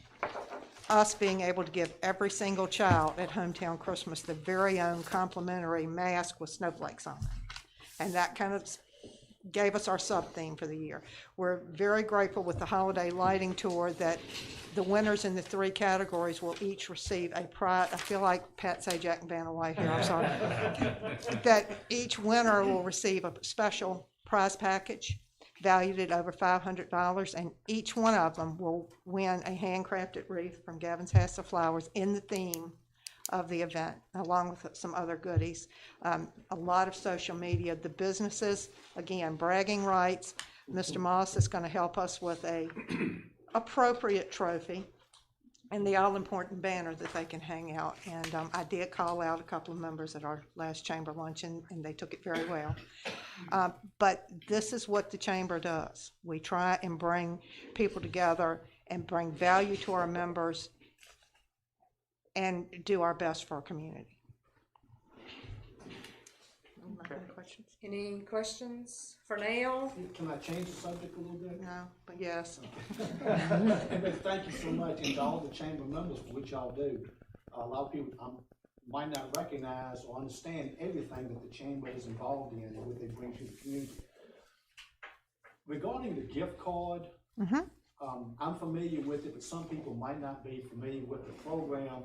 Speaker 14: us being able to give every single child at Hometown Christmas their very own complimentary mask with snowflakes on it. And that kind of gave us our sub-theme for the year. We're very grateful with the holiday lighting tour that the winners in the 3 categories will each receive a prize. I feel like Pat Sajak and Vanna White here, I'm sorry. That each winner will receive a special prize package valued at over $500, and each one of them will win a handcrafted wreath from Gavin's House of Flowers in the theme of the event, along with some other goodies. A lot of social media, the businesses, again, bragging rights. Mr. Moss is going to help us with a appropriate trophy and the all-important banner that they can hang out. And I did call out a couple of members at our last chamber luncheon, and they took it very well. But this is what the chamber does. We try and bring people together and bring value to our members and do our best for our community.
Speaker 3: Okay.
Speaker 13: Any questions for now?
Speaker 11: Can I change the subject a little bit?
Speaker 14: No, but yes.
Speaker 11: But thank you so much, and to all the chamber members for what y'all do. A lot of people might not recognize or understand everything that the chamber is involved in and what they bring to the community. Regarding the gift card, I'm familiar with it, but some people might not be familiar with the program.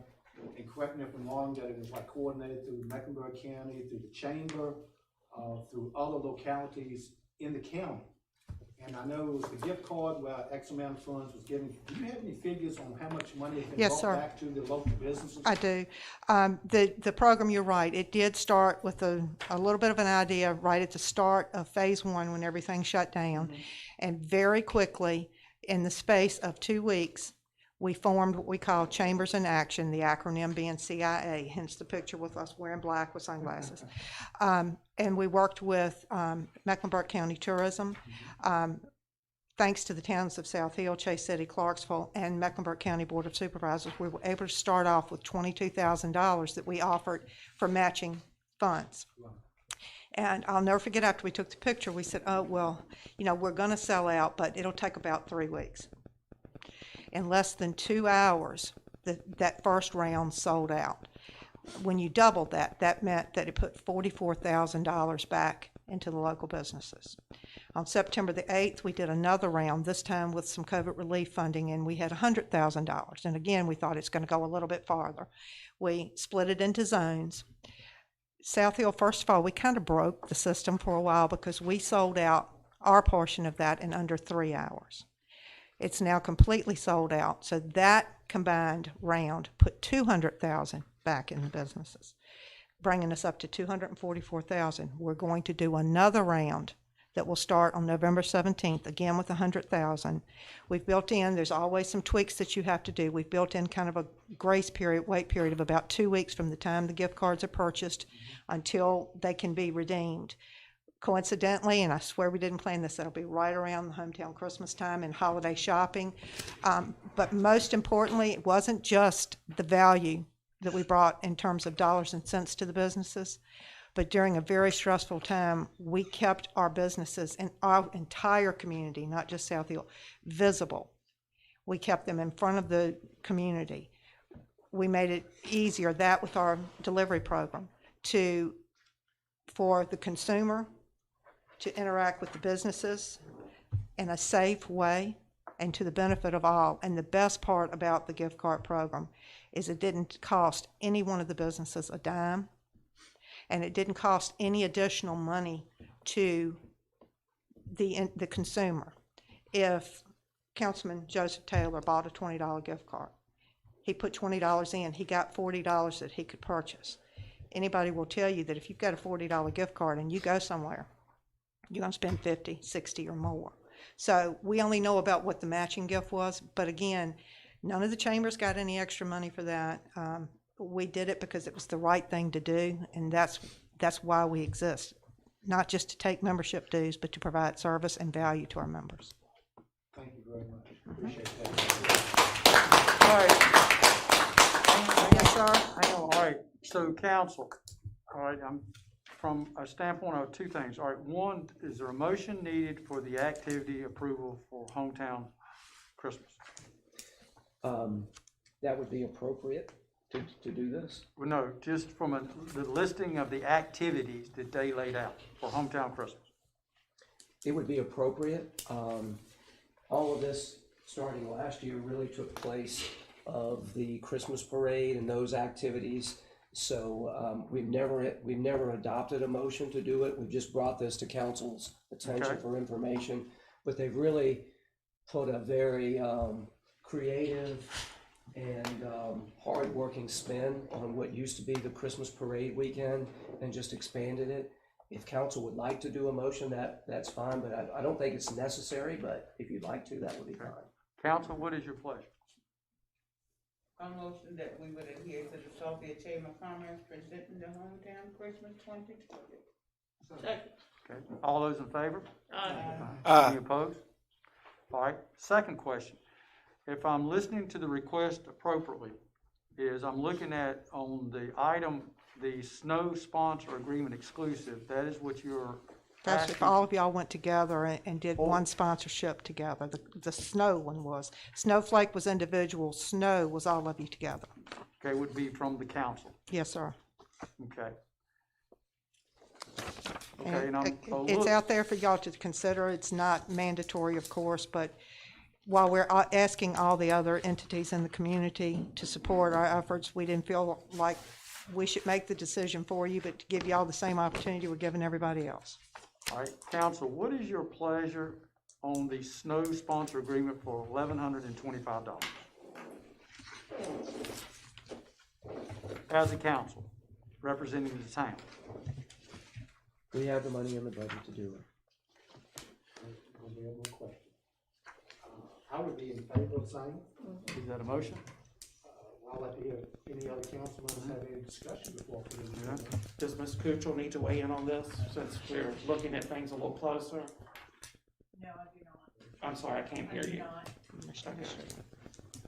Speaker 11: And correct me if I'm wrong, that it was like coordinated through Mecklenburg County, through the chamber, through other localities in the county. and I know it was the gift card where X amount of funds was given. Do you have any figures on how much money has been
Speaker 14: Yes,
Speaker 11: brought
Speaker 14: sir.
Speaker 11: back to the local businesses?
Speaker 14: I do. The program, you're right, it did start with a little bit of an idea right at the start of phase one when everything shut down. And very quickly, in the space of 2 weeks, we formed what we call Chambers in Action, the acronym being CIA, hence the picture with us wearing black with sunglasses. And we worked with Mecklenburg County Tourism. Thanks to the towns of South Hill, Chase City, Clarksville, and Mecklenburg County Board of Supervisors, we were able to start off with $22,000 that we offered for matching funds. And I'll never forget, after we took the picture, we said, oh, well, you know, we're going to sell out, but it'll take about 3 weeks. In less than 2 hours, that first round sold out. When you doubled that, that meant that it put $44,000 back into the local businesses. On September the 8th, we did another round, this time with some COVID relief funding, and we had $100,000. And again, we thought it's going to go a little bit farther. We split it into zones. South Hill, first of all, we kind of broke the system for a while because we sold out our portion of that in under 3 hours. It's now completely sold out. So that combined round put $200,000 back in the businesses, bringing us up to $244,000. We're going to do another round that will start on November 17th, again with $100,000. We've built in, there's always some tweaks that you have to do. We've built in kind of a grace period, wait period of about 2 weeks from the time the gift cards are purchased until they can be redeemed. Coincidentally, and I swear we didn't plan this, that'll be right around the hometown Christmas time and holiday shopping. But most importantly, it wasn't just the value that we brought in terms of dollars and cents to the businesses, but during a very stressful time, we kept our businesses and our entire community, not just South Hill, visible. We kept them in front of the community. We made it easier, that with our delivery program, for the consumer to interact with the businesses in a safe way and to the benefit of all. And the best part about the gift card program is it didn't cost any one of the businesses a dime, and it didn't cost any additional money to the consumer. If Councilman Joseph Taylor bought a $20 gift card, he put $20 in, he got $40 that he could purchase. Anybody will tell you that if you've got a $40 gift card and you go somewhere, you're going to spend $50, $60 or more. So we only know about what the matching gift was, but again, none of the chambers got any extra money for that. We did it because it was the right thing to do, and that's why we exist. Not just to take membership dues, but to provide service and value to our members.
Speaker 11: Thank you very much. Appreciate that.
Speaker 12: All right.
Speaker 14: Yes, sir.
Speaker 12: Hang on, all right, so council, all right, I'm from a standpoint of two things. All right, one, is there a motion needed for the activity approval for hometown Christmas?
Speaker 6: That would be appropriate to do this.
Speaker 12: Well, no, just from the listing of the activities that they laid out for hometown Christmas.
Speaker 6: It would be appropriate. All of this, starting last year, really took place of the Christmas parade and those activities. So we've never adopted a motion to do it. We've just brought this to council's attention for information. But they've really put a very creative and hard-working spin on what used to be the Christmas parade weekend and just expanded it. If council would like to do a motion, that's fine, but I don't think it's necessary, but if you'd like to, that would be fine.
Speaker 12: Council, what is your pleasure?
Speaker 10: A motion that we would adhere to the Sophia Chamber of Commerce presenting the hometown Christmas 2020. Second.
Speaker 12: Okay, all those in favor?
Speaker 10: Aye.
Speaker 12: Any opposed? All right, second question. If I'm listening to the request appropriately, I'm looking at on the item, the snow sponsor agreement exclusive, that is what you're
Speaker 14: That's if all of y'all went together and did one sponsorship together. The snow one was. Snowflake was individual, snow was all of you together.
Speaker 12: Okay, would be from the council.
Speaker 14: Yes, sir.
Speaker 12: Okay. Okay, and
Speaker 14: It's out there for y'all to consider. It's not mandatory, of course, but while we're asking all the other entities in the community to support our efforts, we didn't feel like we should make the decision for you, but to give y'all the same opportunity we're giving everybody else.
Speaker 12: All right, council, what is your pleasure on the snow sponsor agreement for $1,125. As a council, representing the town.
Speaker 6: We have the money in the budget to do it.
Speaker 11: We have no question. I would be in favor of saying,
Speaker 12: Is that a motion?
Speaker 11: I'll let you hear any other council members have any discussion before.
Speaker 3: Yeah. Does Ms. Kuchel need to weigh in on this, since we're looking at things a little closer?
Speaker 7: No, I do not.
Speaker 3: I'm sorry, I can't hear you.
Speaker 7: Not.
Speaker 3: Okay.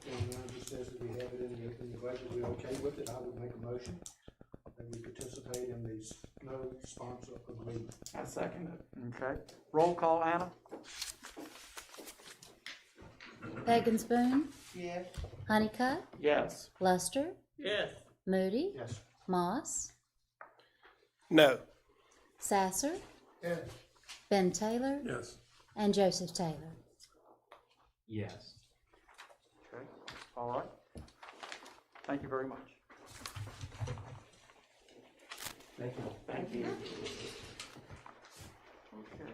Speaker 11: And just says that we have it in the budget, we're okay with it, I would make a motion that we participate in the snow sponsor agreement.
Speaker 3: I second it.
Speaker 12: Okay. Roll call, Anna?
Speaker 1: Pagans-Boone,
Speaker 10: Yes.
Speaker 1: Honeycutt,
Speaker 3: Yes.
Speaker 1: Luster,
Speaker 3: Yes.
Speaker 1: Moody,
Speaker 11: Yes.
Speaker 1: Moss,
Speaker 8: No.
Speaker 1: Sasser,
Speaker 11: Yes.
Speaker 1: Ben Taylor,
Speaker 3: Yes.
Speaker 1: and Joseph Taylor.
Speaker 2: Yes.
Speaker 12: Okay, all right. Thank you very much.
Speaker 6: Thank you.
Speaker 3: Thank you.
Speaker 12: Okay.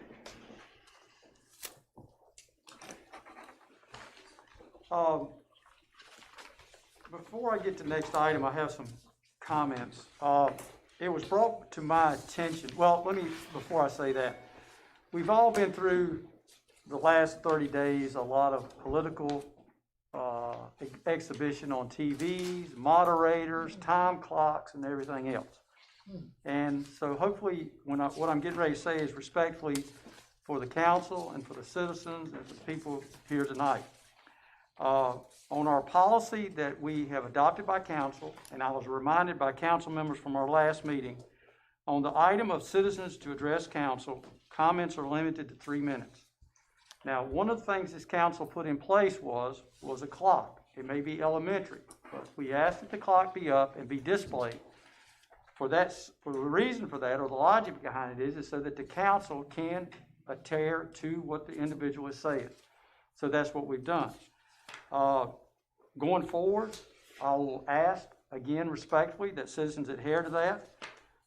Speaker 12: Before I get to the next item, I have some comments. It was brought to my attention, well, before I say that, we've all been through the last 30 days, a lot of political exhibition on TVs, moderators, time clocks, and everything else. And so hopefully, what I'm getting ready to say is respectfully for the council and for the citizens and for the people here tonight. On our policy that we have adopted by council, and I was reminded by council members from our last meeting, on the item of citizens to address council, comments are limited to 3 minutes. Now, one of the things this council put in place was a clock. It may be elementary, but we asked that the clock be up and be displayed. For the reason for that, or the logic behind it is so that the council can adhere to what the individual is saying. So that's what we've done. Going forward, I will ask, again respectfully, that citizens adhere to that.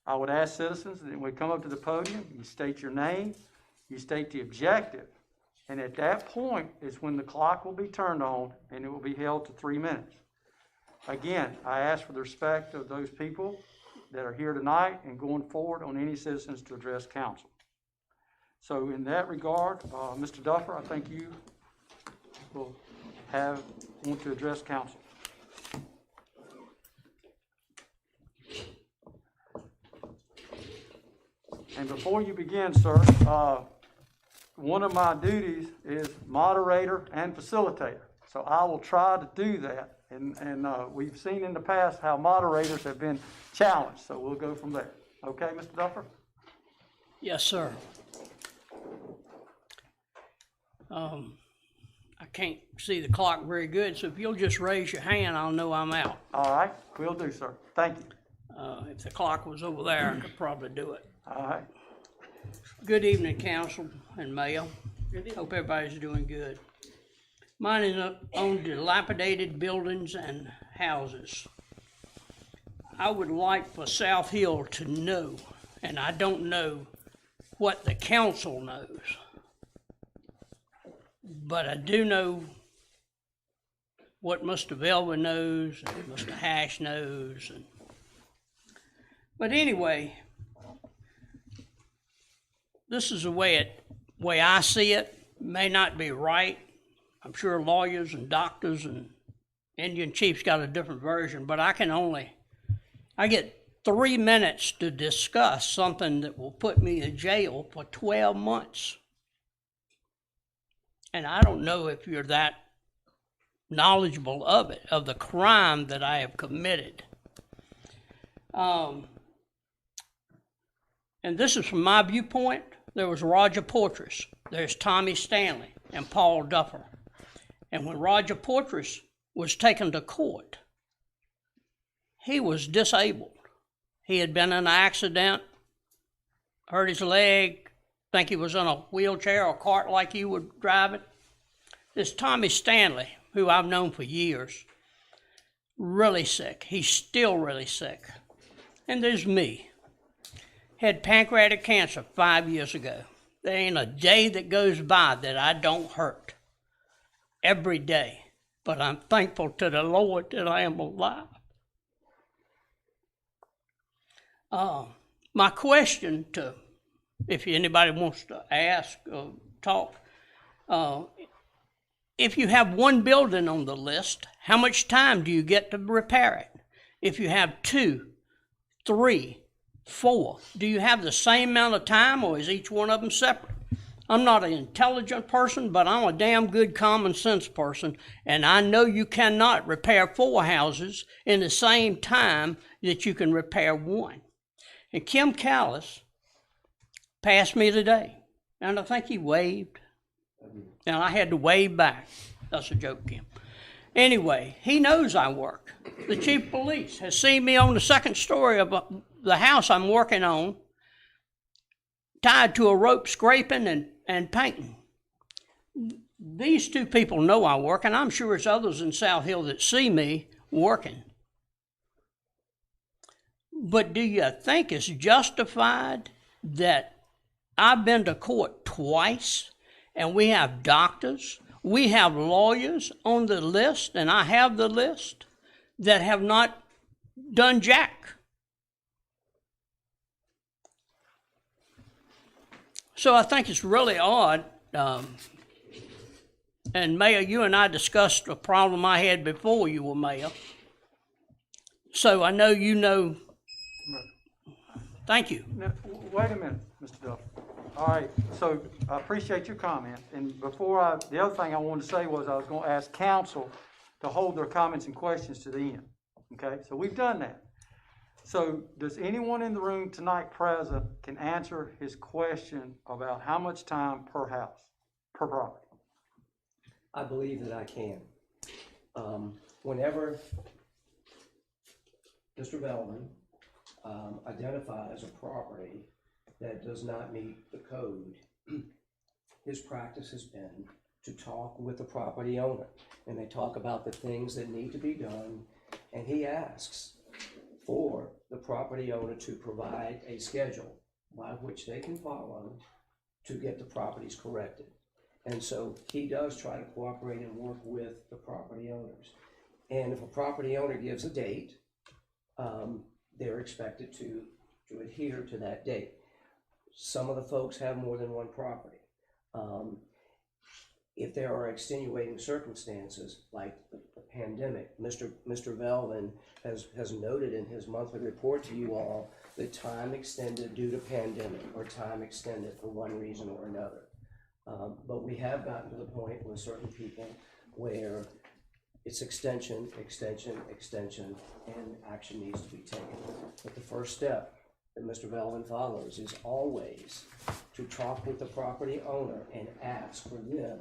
Speaker 12: I would ask citizens that when we come up to the podium, you state your name, you state the objective, and at that point is when the clock will be turned on and it will be held to 3 minutes. Again, I ask for the respect of those people that are here tonight and going forward on any citizens to address council. So in that regard, Mr. Duffer, I think you will want to address council. And before you begin, sir, one of my duties is moderator and facilitator. So I will try to do that. And we've seen in the past how moderators have been challenged. So we'll go from there. Okay, Mr. Duffer?
Speaker 15: Yes, sir. I can't see the clock very good, so if you'll just raise your hand, I'll know I'm out.
Speaker 12: All right, will do, sir. Thank you.
Speaker 15: If the clock was over there, I could probably do it.
Speaker 12: All right.
Speaker 15: Good evening, council and mayor. Hope everybody's doing good. Mine is on dilapidated buildings and houses. I would like for South Hill to know, and I don't know what the council knows, but I do know what Mr. Velva knows and Mr. Hash knows. But anyway, this is the way I see it. May not be right. I'm sure lawyers and doctors and Indian chiefs got a different version, but I get 3 minutes to discuss something that will put me in jail for 12 months. And I don't know if you're that knowledgeable of it, of the crime that I have committed. And this is from my viewpoint. There was Roger Portress, there's Tommy Stanley, and Paul Duffer. And when Roger Portress was taken to court, he was disabled. He had been in an accident, hurt his leg, think he was in a wheelchair or cart like you would drive it. This Tommy Stanley, who I've known for years, really sick. He's still really sick. And there's me. Had pancreatic cancer 5 years ago. There ain't a day that goes by that I don't hurt. Every day. But I'm thankful to the Lord that I am alive. My question to, if anybody wants to ask or talk, if you have one building on the list, how much time do you get to repair it? If you have 2, 3, 4, do you have the same amount of time, or is each one of them separate? I'm not an intelligent person, but I'm a damn good common sense person, and I know you cannot repair 4 houses in the same time that you can repair 1. And Kim Callis passed me today, and I think he waved, and I had to wave back. That's a joke, Kim. Anyway, he knows I work. The chief of police has seen me on the 2nd story of the house I'm working on, tied to a rope, scraping and painting. These 2 people know I work, and I'm sure it's others in South Hill that see me working. But do you think it's justified that I've been to court twice, and we have doctors, we have lawyers on the list, and I have the list, that have not done jack? So I think it's really odd, and Mayor, you and I discussed a problem I had before you were mayor. So I know you know. Thank you.
Speaker 12: Now, wait a minute, Mr. Duff. All right, so I appreciate your comment, and the other thing I wanted to say was I was going to ask council to hold their comments and questions to the end, okay? So we've done that. So does anyone in the room tonight present can answer his question about how much time per house, per property?
Speaker 6: I believe that I can. Whenever Mr. Bellman identifies a property that does not meet the code, his practice has been to talk with the property owner, and they talk about the things that need to be done, and he asks for the property owner to provide a schedule by which they can follow to get the properties corrected. And so he does try to cooperate and work with the property owners. And if a property owner gives a date, they're expected to adhere to that date. Some of the folks have more than one property. If there are extenuating circumstances like the pandemic, Mr. Velvin has noted in his monthly report to you all that time extended due to pandemic or time extended for one reason or another. But we have gotten to the point with certain people where it's extension, and action needs to be taken. But the first step that Mr. Velvin follows is always to talk with the property owner and ask for them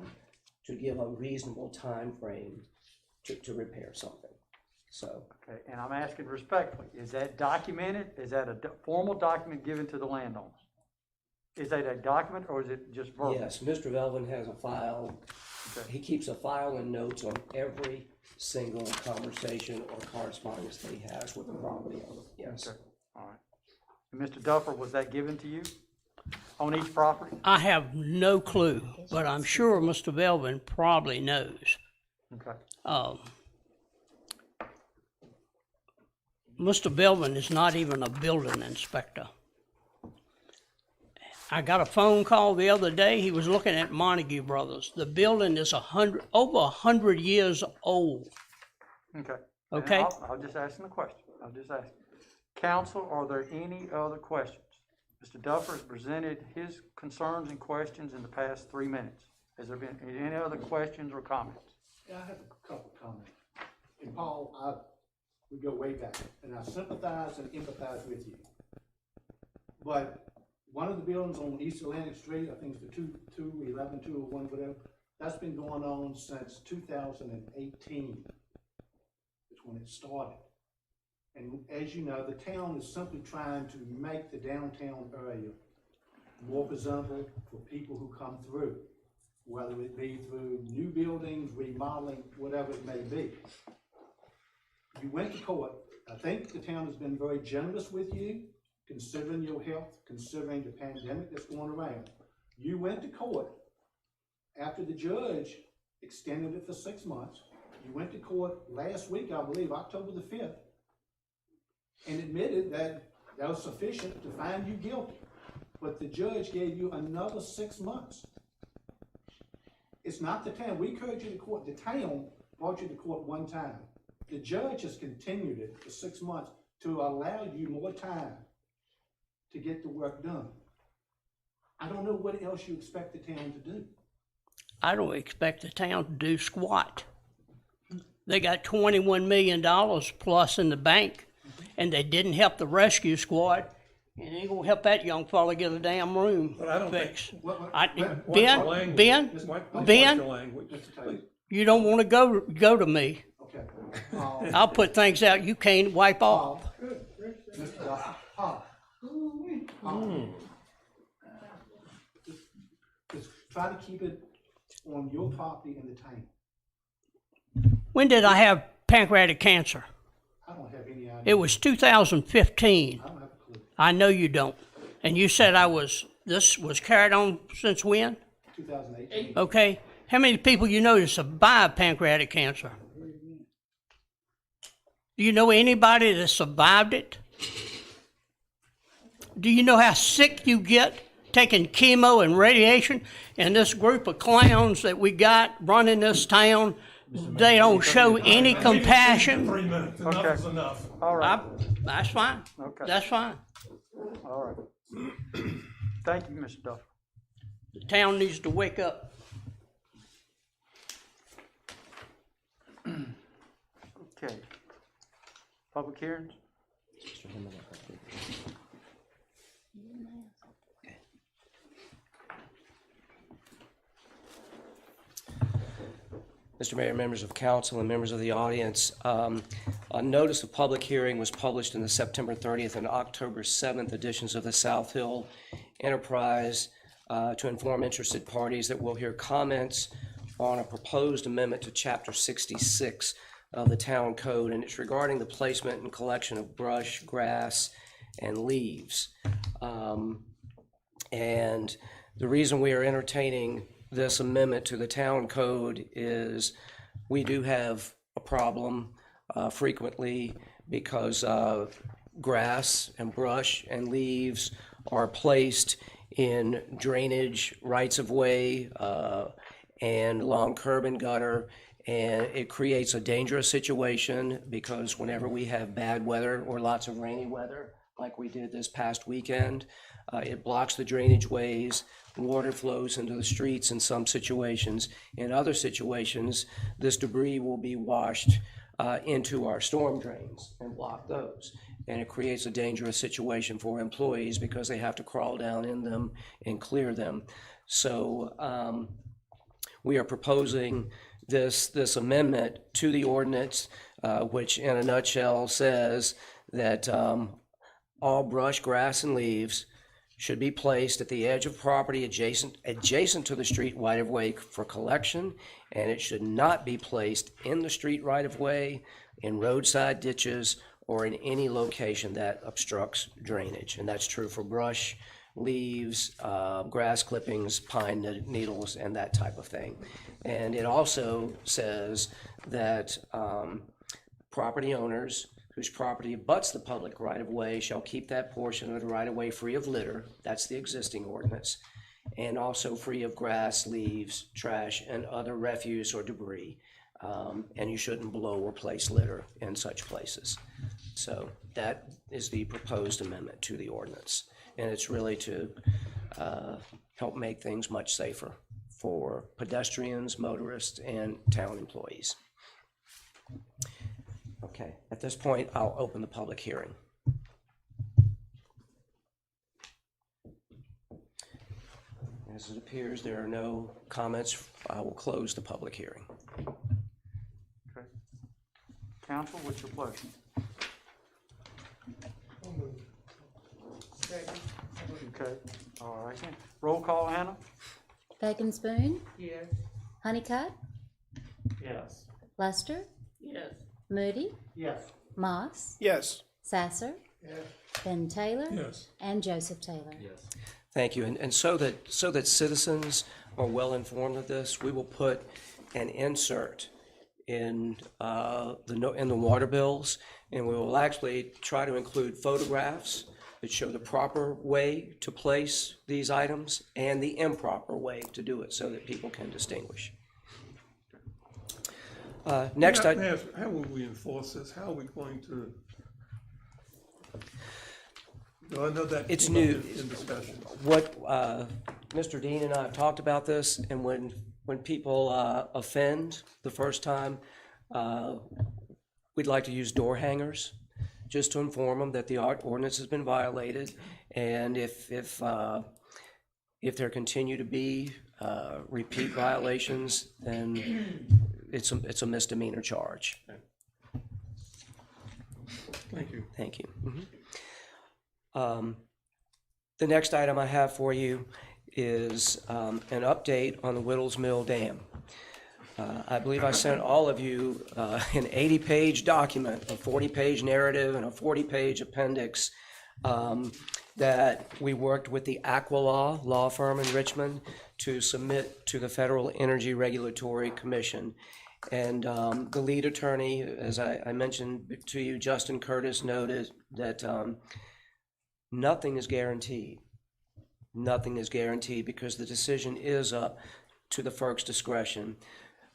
Speaker 6: to give a reasonable time frame to repair something. So.
Speaker 12: Okay, and I'm asking respectfully, is that documented? Is that a formal document given to the landowners? Is that a document or is it just verbal?
Speaker 6: Yes, Mr. Velvin has a file. Okay. He keeps a file and notes on every single conversation or correspondence that he has with the property owner. Yes.
Speaker 12: Okay. All right. And Mr. Duffer, was that given to you on each property?
Speaker 15: I have no clue, but I'm sure Mr. Velvin probably knows.
Speaker 12: Okay.
Speaker 15: Mr. Velvin is not even a building inspector. I got a phone call the other day. He was looking at Montague Brothers. The building is over 100 years old.
Speaker 12: Okay.
Speaker 15: Okay.
Speaker 12: I'll just ask the question. I'll just ask. Council, are there any other questions? Mr. Duffer has presented his concerns and questions in the past 3 minutes. Has there been any other questions or comments?
Speaker 11: Yeah, I have a couple of comments. And Paul, we go way back, and I sympathize and empathize with you. But one of the buildings on East Atlantic Street, I think it's the 211, 201, whatever, that's been going on since 2018 is when it started. And as you know, the town is simply trying to make the downtown area more presentable for people who come through, whether it be through new buildings, remodeling, whatever it may be. You went to court. I think the town has been very generous with you, considering your health, considering the pandemic that's going around. You went to court after the judge extended it for 6 months. You went to court last week, I believe, October the 5th, and admitted that that was sufficient to find you guilty. But the judge gave you another 6 months. It's not the town. We encouraged you to court. The town brought you to court one time. The judge has continued it for 6 months to allow you more time to get the work done. I don't know what else you expect the town to do.
Speaker 15: I don't expect the town to do squat. They got $21 million plus in the bank, and they didn't help the rescue squad, and they ain't gonna help that young fella get a damn room
Speaker 16: But I don't
Speaker 15: fixed.
Speaker 16: think.
Speaker 15: Ben, you don't wanna go to me.
Speaker 11: Okay.
Speaker 15: I'll put things out you can't wipe off.
Speaker 11: Mr. Duffy, just try to keep it on your property in the town.
Speaker 15: When did I have pancreatic cancer?
Speaker 11: I don't have any idea.
Speaker 15: It was 2015.
Speaker 11: I don't have a clue.
Speaker 15: I know you don't. And you said this was carried on since when?
Speaker 11: 2018.
Speaker 15: Okay. How many people you know that survived pancreatic cancer? Do you know anybody that survived it? Do you know how sick you get taking chemo and radiation? And this group of clowns that we got running this town, they don't show any compassion.
Speaker 16: 3 minutes, enough is enough.
Speaker 12: All right,
Speaker 15: That's fine.
Speaker 12: Okay.
Speaker 15: That's fine.
Speaker 12: all right. Thank you, Mr. Duff.
Speaker 15: The town needs to wake up.
Speaker 12: Okay. Public hearings?
Speaker 6: Mr. Mayor, members of council, and members of the audience, a notice of public hearing was published in the September 30th and October 7th editions of the South Hill Enterprise to inform interested parties that we'll hear comments on a proposed amendment to Chapter 66 of the Town Code, and it's regarding the placement and collection of brush, grass, and leaves. And the reason we are entertaining this amendment to the Town Code is we do have a problem frequently because grass and brush and leaves are placed in drainage rights-of-way and along curb and gutter, and it creates a dangerous situation because whenever we have bad weather or lots of rainy weather, like we did this past weekend, it blocks the drainage ways, water flows into the streets in some situations. In other situations, this debris will be washed into our storm drains and block those. And it creates a dangerous situation for employees because they have to crawl down in them and clear them. So we are proposing this amendment to the ordinance, which in a nutshell says that all brush, grass, and leaves should be placed at the edge of property adjacent to the street right-of-way for collection, and it should not be placed in the street right-of-way, in roadside ditches, or in any location that obstructs drainage. And that's true for brush, leaves, grass clippings, pine needles, and that type of thing. And it also says that property owners whose property abuts the public right-of-way shall keep that portion of the right-of-way free of litter, that's the existing ordinance, and also free of grass, leaves, trash, and other refuse or debris. And you shouldn't blow or place litter in such places. So that is the proposed amendment to the ordinance. And it's really to help make things much safer for pedestrians, motorists, and town employees. Okay, at this point, I'll open the public hearing. As it appears there are no comments, I will close the public hearing.
Speaker 12: Okay. Council, what's your pleasure? Okay, all right. Roll call, Hannah?
Speaker 1: Bacon Spoon,
Speaker 10: Yes.
Speaker 1: Honeycutt,
Speaker 3: Yes.
Speaker 1: Lester,
Speaker 10: Yes.
Speaker 1: Moody,
Speaker 11: Yes.
Speaker 1: Moss,
Speaker 8: Yes.
Speaker 1: Sasser, Ben Taylor,
Speaker 16: Yes.
Speaker 1: and Joseph Taylor.
Speaker 2: Yes.
Speaker 6: Thank you. And so that citizens are well informed of this, we will put an insert in in the water bills, and we will actually try to include photographs that show the proper way to place these items and the improper way to do it, so that people can distinguish. Next,
Speaker 16: May I ask, how will we enforce this? How are we going to? No, I know that
Speaker 6: It's
Speaker 16: came up
Speaker 6: new.
Speaker 16: in discussion.
Speaker 6: What Mr. Dean and I have talked about this, and when people offend the first time, we'd like to use door hangers just to inform them that the ordinance has been violated, and if there continue to be repeat violations, then it's a misdemeanor charge.
Speaker 16: Thank you.
Speaker 6: Thank you. The next item I have for you is an update on the Whittles Mill Dam. I believe I sent all of you an 80-page document, a 40-page narrative, and a 40-page appendix that we worked with the Aqualaw law firm in Richmond to submit to the Federal Energy Regulatory Commission. And the lead attorney, as I mentioned to you, Justin Curtis, noted that nothing is guaranteed. Nothing is guaranteed because the decision is up to the FERC's discretion.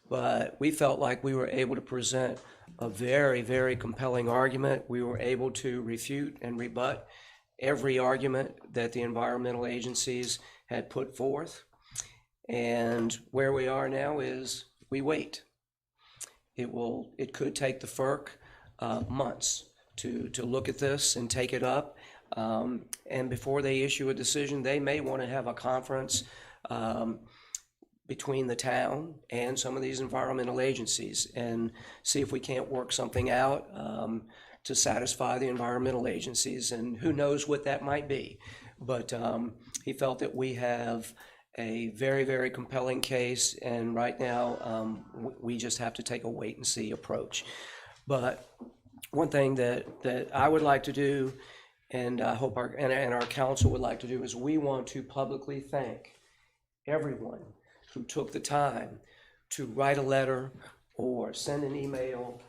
Speaker 6: But we felt like we were able to present a very, very compelling argument. We were able to refute and rebut every argument that the environmental agencies had put forth. And where we are now is we wait. It could take the FERC months to look at this and take it up. And before they issue a decision, they may want to have a conference between the town and some of these environmental agencies and see if we can't work something out to satisfy the environmental agencies. And who knows what that might be. But he felt that we have a very, very compelling case, and right now we just have to take a wait and see approach. But one thing that I would like to do, and I hope our council would like to do, is we want to publicly thank everyone who took the time to write a letter or send an email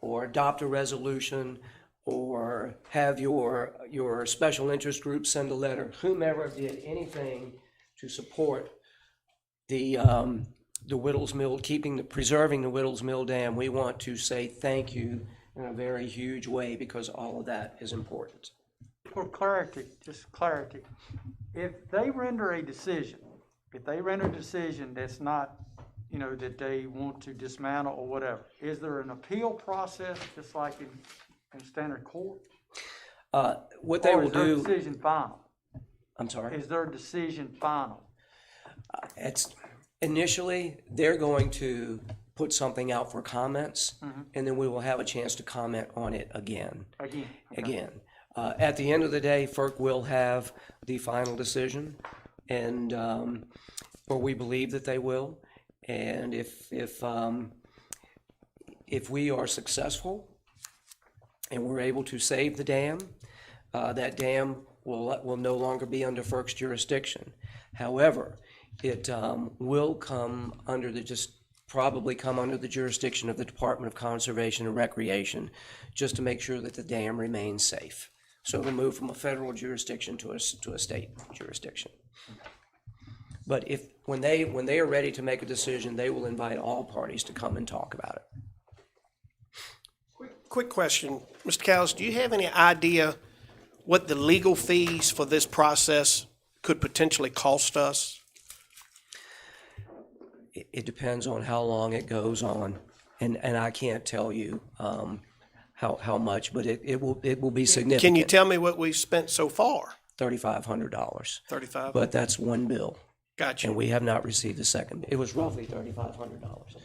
Speaker 6: or adopt a resolution or have your special interest group send a letter, whomever did anything to support the Whittles Mill, preserving the Whittles Mill Dam. We want to say thank you in a very huge way because all of that is important.
Speaker 12: For clarity, just clarity, if they render a decision that's not, that they want to dismantle or whatever, is there an appeal process just like in standard court?
Speaker 6: What they will do.
Speaker 12: Is their decision final?
Speaker 6: I'm sorry?
Speaker 12: Is their decision final?
Speaker 6: Initially, they're going to put something out for comments, and then we will have a chance to comment on it again. Again. At the end of the day, FERC will have the final decision, and or we believe that they will. And if we are successful and we're able to save the dam, that dam will no longer be under FERC's jurisdiction. However, it will probably come under the jurisdiction of the Department of Conservation and Recreation, just to make sure that the dam remains safe. So it'll move from a federal jurisdiction to a state jurisdiction. But when they are ready to make a decision, they will invite all parties to come and talk about it.
Speaker 8: Quick question, Mr. Callis, do you have any idea what the legal fees for this process could potentially cost us?
Speaker 6: It depends on how long it goes on, and I can't tell you how much, but it will be significant.
Speaker 8: Can you tell me what we've spent so far?
Speaker 6: $3,500.
Speaker 8: $3,500.
Speaker 6: But that's one bill.
Speaker 8: Gotcha.
Speaker 6: And we have not received a second. It was roughly $3,500.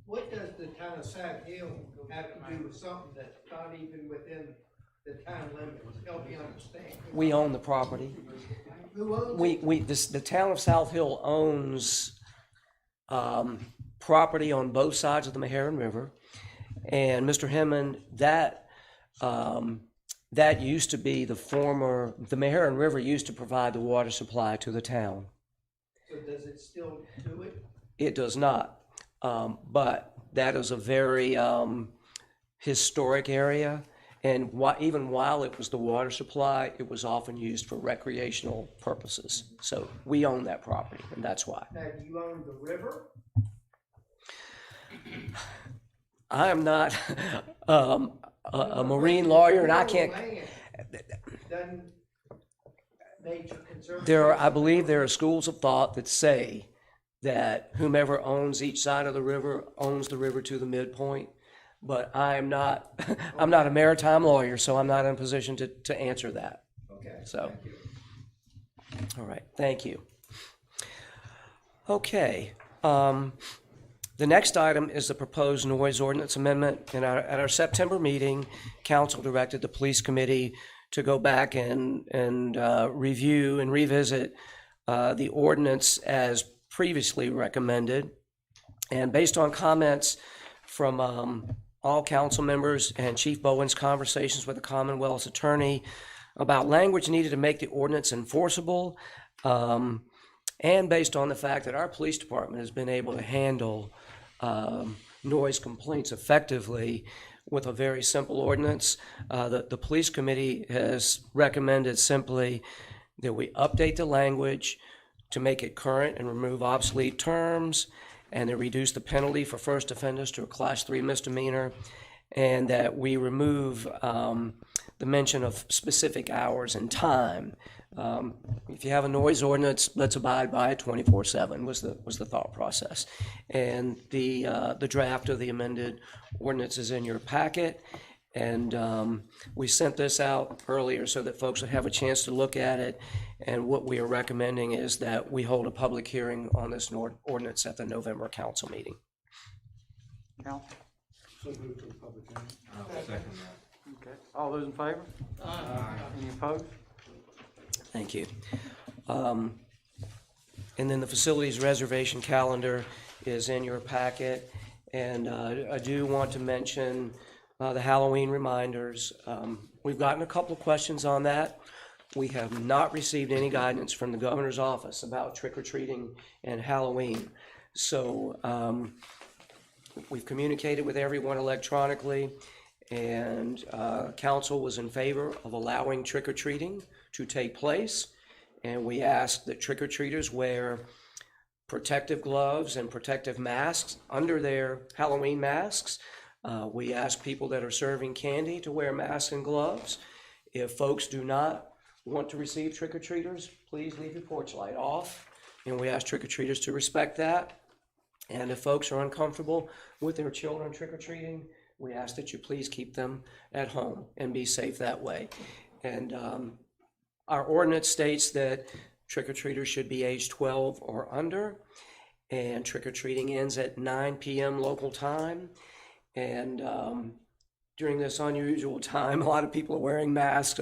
Speaker 11: What does the town of South Hill have to do with something that's not even within the time limit? Help me understand.
Speaker 6: We own the property.
Speaker 11: Who owns it?
Speaker 6: The town of South Hill owns property on both sides of the Meharon River. And Mr. Hemmond, that That used to be the Meharon River used to provide the water supply to the town.
Speaker 11: So does it still do it?
Speaker 6: It does not, but that is a very historic area, and even while it was the water supply, it was often used for recreational purposes. So we own that property, and that's why.
Speaker 11: Now, do you own the river?
Speaker 6: I am not a marine lawyer, and I can't.
Speaker 11: Doesn't Nature Conservancy?
Speaker 6: I believe there are schools of thought that say that whomever owns each side of the river owns the river to the midpoint. But I'm not a maritime lawyer, so I'm not in a position to answer that.
Speaker 11: Okay.
Speaker 6: So, all right, thank you. Okay, the next item is the proposed noise ordinance amendment. And at our September meeting, council directed the police committee to go back and review and revisit the ordinance as previously recommended. And based on comments from all council members and Chief Bowen's conversations with the Commonwealth's attorney about language needed to make the ordinance enforceable, and based on the fact that our police department has been able to handle noise complaints effectively with a very simple ordinance, the police committee has recommended simply that we update the language to make it current and remove obsolete terms, and to reduce the penalty for first offenders to a Class 3 misdemeanor, and that we remove the mention of specific hours and time. If you have a noise ordinance, let's abide by it 24/7 was the thought process. And the draft of the amended ordinance is in your packet, and we sent this out earlier so that folks would have a chance to look at it. And what we are recommending is that we hold a public hearing on this ordinance at the November council meeting.
Speaker 12: Council?
Speaker 11: So move to the public hearing.
Speaker 12: Okay. All those in favor? Aye. Any opposed?
Speaker 6: Thank you. And then the facilities reservation calendar is in your packet. And I do want to mention the Halloween reminders. We've gotten a couple of questions on that. We have not received any guidance from the governor's office about trick-or-treating and Halloween. So we've communicated with everyone electronically, and council was in favor of allowing trick-or-treating to take place. And we asked that trick-or-treaters wear protective gloves and protective masks under their Halloween masks. We ask people that are serving candy to wear masks and gloves. If folks do not want to receive trick-or-treaters, please leave your porch light off. And we ask trick-or-treaters to respect that. And if folks are uncomfortable with their children trick-or-treating, we ask that you please keep them at home and be safe that way. And our ordinance states that trick-or-treaters should be age 12 or under, and trick-or-treating ends at 9 p.m. local time. And during this unusual time, a lot of people are wearing masks.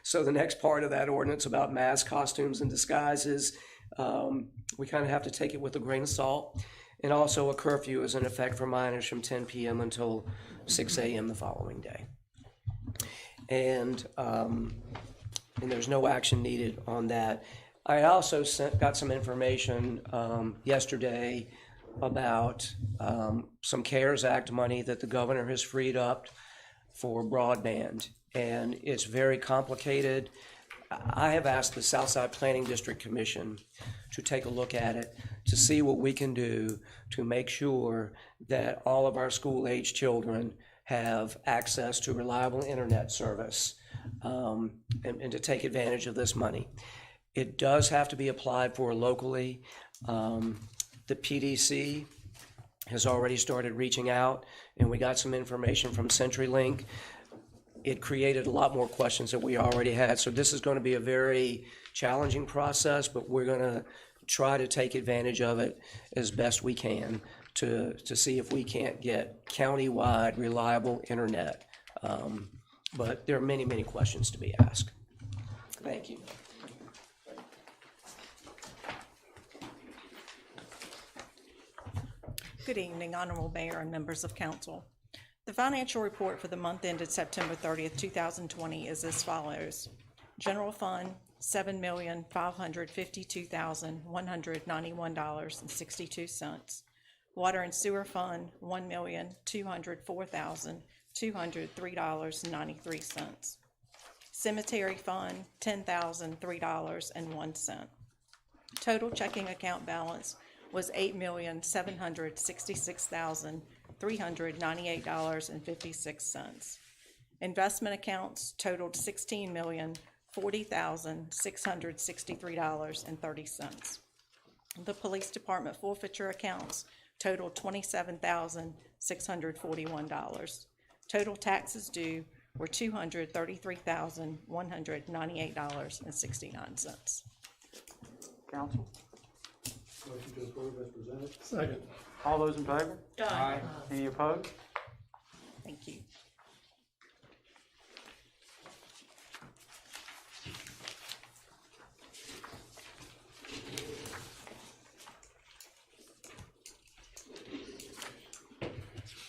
Speaker 6: So the next part of that ordinance about mask, costumes, and disguises, we kind of have to take it with a grain of salt. And also a curfew is in effect for minors from 10 p.m. until 6 a.m. the following day. And there's no action needed on that. I also got some information yesterday about some CARES Act money that the governor has freed up for broadband, and it's very complicated. I have asked the Southside Planning District Commission to take a look at it to see what we can do to make sure that all of our school-age children have access to reliable internet service, and to take advantage of this money. It does have to be applied for locally. The PDC has already started reaching out, and we got some information from CenturyLink. It created a lot more questions that we already had. So this is going to be a very challenging process, but we're going to try to take advantage of it as best we can to see if we can't get county-wide reliable internet. But there are many, many questions to be asked. Thank you.
Speaker 17: Good evening, Honorable Mayor and members of council. The financial report for the month ended September 30th, 2020 is as follows. General Fund, $7,552,191.62. Water and Sewer Fund, $1,204,203.93. Cemetery Fund, $10,003.01. Total checking account balance was $8,766,398.56. Investment accounts totaled $16,040,663.30. The Police Department forfeiture accounts totaled $27,641. Total taxes due were $233,198.69.
Speaker 12: Council?
Speaker 11: Motion to approve as presented.
Speaker 16: Second.
Speaker 12: All those in favor?
Speaker 10: Aye.
Speaker 12: Any opposed?
Speaker 17: Thank you.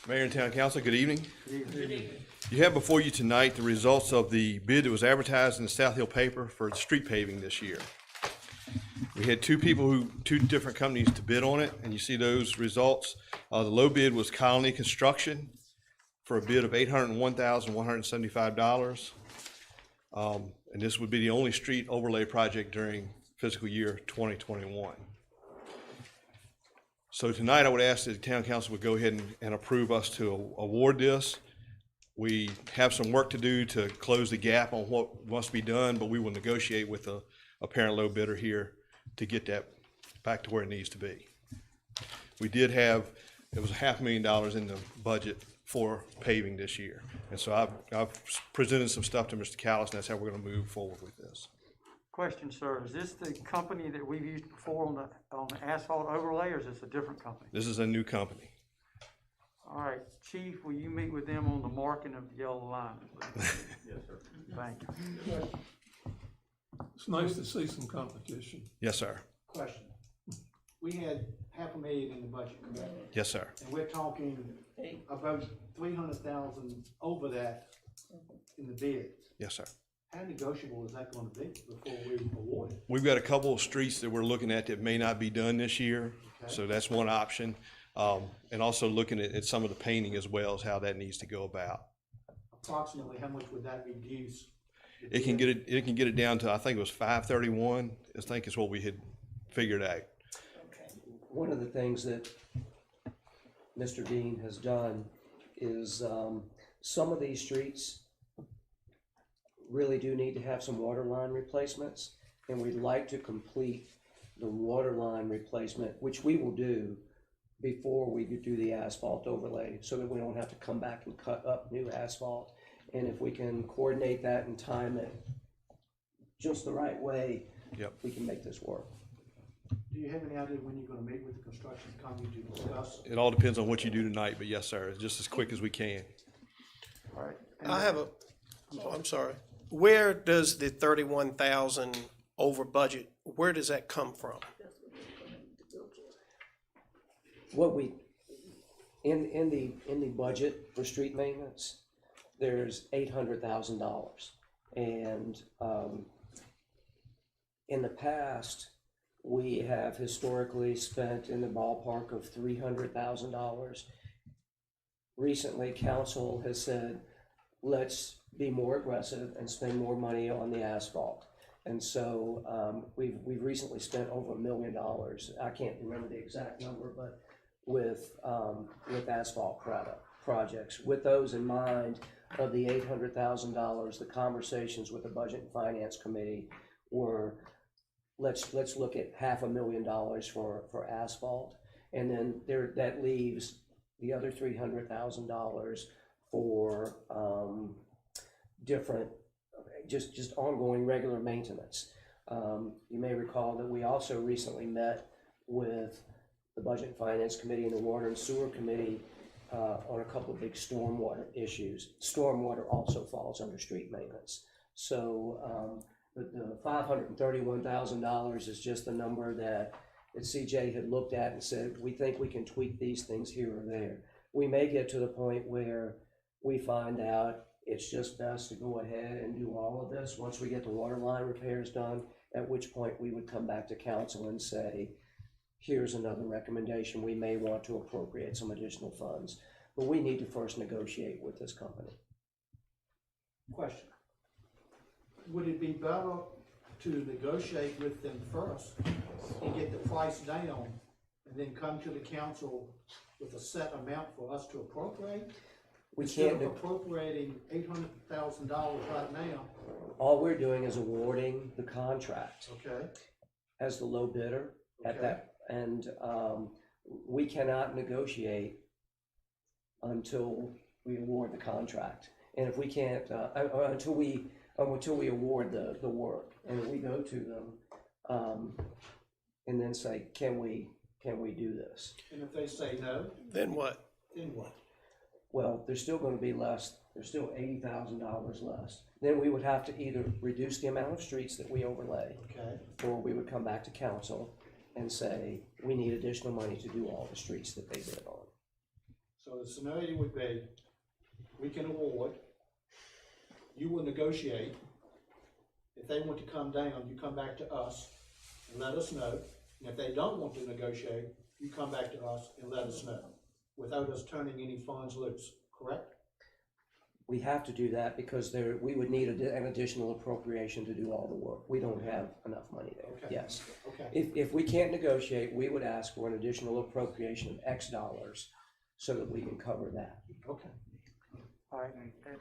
Speaker 18: Mayor and Town Council, good evening.
Speaker 12: Good evening.
Speaker 18: You have before you tonight the results of the bid that was advertised in the South Hill paper for street paving this year. We had two different companies to bid on it, and you see those results. The low bid was Colony Construction for a bid of $801,175. And this would be the only street overlay project during fiscal year 2021. So tonight I would ask that the Town Council would go ahead and approve us to award this. We have some work to do to close the gap on what must be done, but we will negotiate with a apparent low bidder here to get that back to where it needs to be. We did have, it was $500,000 in the budget for paving this year. And so I've presented some stuff to Mr. Callis, and that's how we're gonna move forward with this.
Speaker 12: Question, sir, is this the company that we've used before on the asphalt overlay, or is this a different company?
Speaker 18: This is a new company.
Speaker 12: All right, Chief, will you meet with them on the marking of the yellow line, please? Yes, sir. Thank you.
Speaker 16: It's nice to see some competition.
Speaker 18: Yes, sir.
Speaker 11: Question. We had $500,000 in the budget, correct?
Speaker 18: Yes, sir.
Speaker 11: And we're talking about 300,000 over that in the bid.
Speaker 18: Yes, sir.
Speaker 11: How negotiable is that gonna be before we award it?
Speaker 18: We've got a couple of streets that we're looking at that may not be done this year, so that's one option. And also looking at some of the painting as well as how that needs to go about.
Speaker 11: Approximately how much would that reduce?
Speaker 18: It can get it down to, I think it was 531, I think is what we had figured out.
Speaker 6: One of the things that Mr. Dean has done is some of these streets really do need to have some water line replacements, and we'd like to complete the water line replacement, which we will do before we do the asphalt overlay, so that we don't have to come back and cut up new asphalt. And if we can coordinate that and time it just the right way,
Speaker 18: yep,
Speaker 6: we can make this work.
Speaker 11: Do you have any idea when you're gonna meet with the construction company to discuss?
Speaker 18: It all depends on what you do tonight, but yes, sir, just as quick as we can.
Speaker 8: All right. I'm sorry. Where does the 31,000 over budget, where does that come from?
Speaker 6: What we, in the budget for street maintenance, there's $800,000. And in the past, we have historically spent in the ballpark of $300,000. Recently, council has said, let's be more aggressive and spend more money on the asphalt. And so we've recently spent over $1 million. I can't remember the exact number, but with asphalt projects. With those in mind, of the $800,000, the conversations with the Budget and Finance Committee were, let's look at $500,000 for asphalt, and then that leaves the other $300,000 for different, just ongoing regular maintenance. You may recall that we also recently met with the Budget and Finance Committee and the Water and Sewer Committee on a couple of big stormwater issues. Stormwater also falls under street maintenance. So the $531,000 is just the number that CJ had looked at and said, we think we can tweak these things here or there. We may get to the point where we find out it's just best to go ahead and do all of this once we get the water line repairs done, at which point we would come back to council and say, here's another recommendation, we may want to appropriate some additional funds, but we need to first negotiate with this company.
Speaker 11: Question. Would it be better to negotiate with them first and get the price down and then come to the council with a set amount for us to appropriate?
Speaker 6: We
Speaker 11: Instead
Speaker 6: can't,
Speaker 11: of appropriating $800,000 right now.
Speaker 6: all we're doing is awarding the contract
Speaker 11: Okay.
Speaker 6: as the low bidder at
Speaker 11: Okay.
Speaker 6: that, and we cannot negotiate until we award the contract. And if we can't, until we award the work, and we go to them, and then say, can we do this?
Speaker 11: And if they say no,
Speaker 8: Then what?
Speaker 11: then what?
Speaker 6: Well, there's still gonna be less, there's still $80,000 less. Then we would have to either reduce the amount of streets that we overlay,
Speaker 11: Okay.
Speaker 6: or we would come back to council and say, we need additional money to do all the streets that they bid on.
Speaker 11: So the scenario would be, we can award, you will negotiate. If they want to come down, you come back to us and let us know. And if they don't want to negotiate, you come back to us and let us know, without us turning any funds loose, correct?
Speaker 6: We have to do that because we would need an additional appropriation to do all the work. We don't have enough money there,
Speaker 11: Okay.
Speaker 6: yes.
Speaker 11: Okay.
Speaker 6: If we can't negotiate, we would ask for an additional appropriation of X dollars so that we can cover that.
Speaker 11: Okay.
Speaker 12: All right,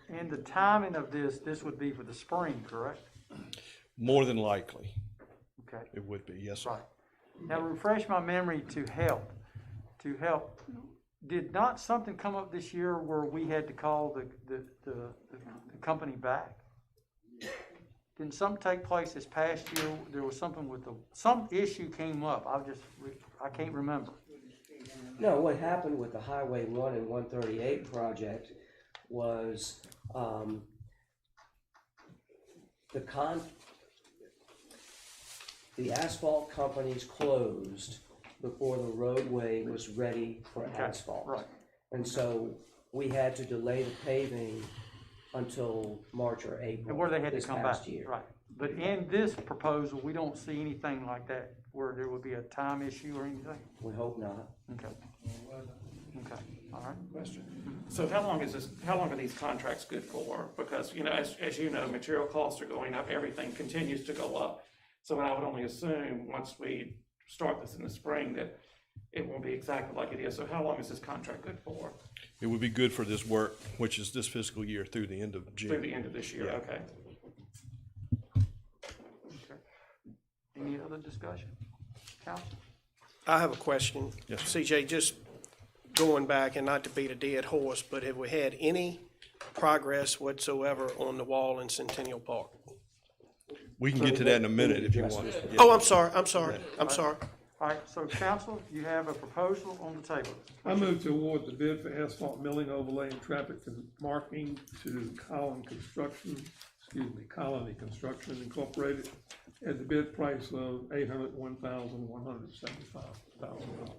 Speaker 12: and the timing of this would be for the spring, correct?
Speaker 18: More than likely,
Speaker 12: Okay,
Speaker 18: it would be, yes, sir.
Speaker 12: right. Now refresh my memory to help. Did not something come up this year where we had to call the company back? Didn't something take place this past year? There was something with some issue came up. I can't remember.
Speaker 6: No, what happened with the Highway 1 and 138 project was, the asphalt companies closed before the roadway was ready for
Speaker 12: Okay,
Speaker 6: asphalt.
Speaker 12: right.
Speaker 6: And so we had to delay the paving until March or April
Speaker 12: And where they had to
Speaker 6: this
Speaker 12: come
Speaker 6: past
Speaker 12: back,
Speaker 6: year.
Speaker 12: right. But in this proposal, we don't see anything like that, where there would be a time issue or anything?
Speaker 6: We hope not.
Speaker 12: Okay. Okay, all right.
Speaker 3: Question. So how long are these contracts good for? Because, as you know, material costs are going up, everything continues to go up. So I would only assume, once we start this in the spring, that it won't be exactly like it is. So how long is this contract good for?
Speaker 18: It would be good for this work, which is this fiscal year through the end of June.
Speaker 3: Through the end of this year,
Speaker 18: Yeah.
Speaker 3: okay.
Speaker 12: Okay. Any other discussion? Council?
Speaker 8: I have a question.
Speaker 18: Yes,
Speaker 8: CJ, just going back, and not to beat a dead horse, but have we had any progress whatsoever on the wall in Centennial Park?
Speaker 18: We can get to that in a minute if you want. Yeah.
Speaker 8: Oh, I'm sorry.
Speaker 12: All right, so council, you have a proposal on the table.
Speaker 16: I move to award the bid for asphalt milling, overlay, and traffic marking to Colony Construction Incorporated at the bid price of $801,175,000.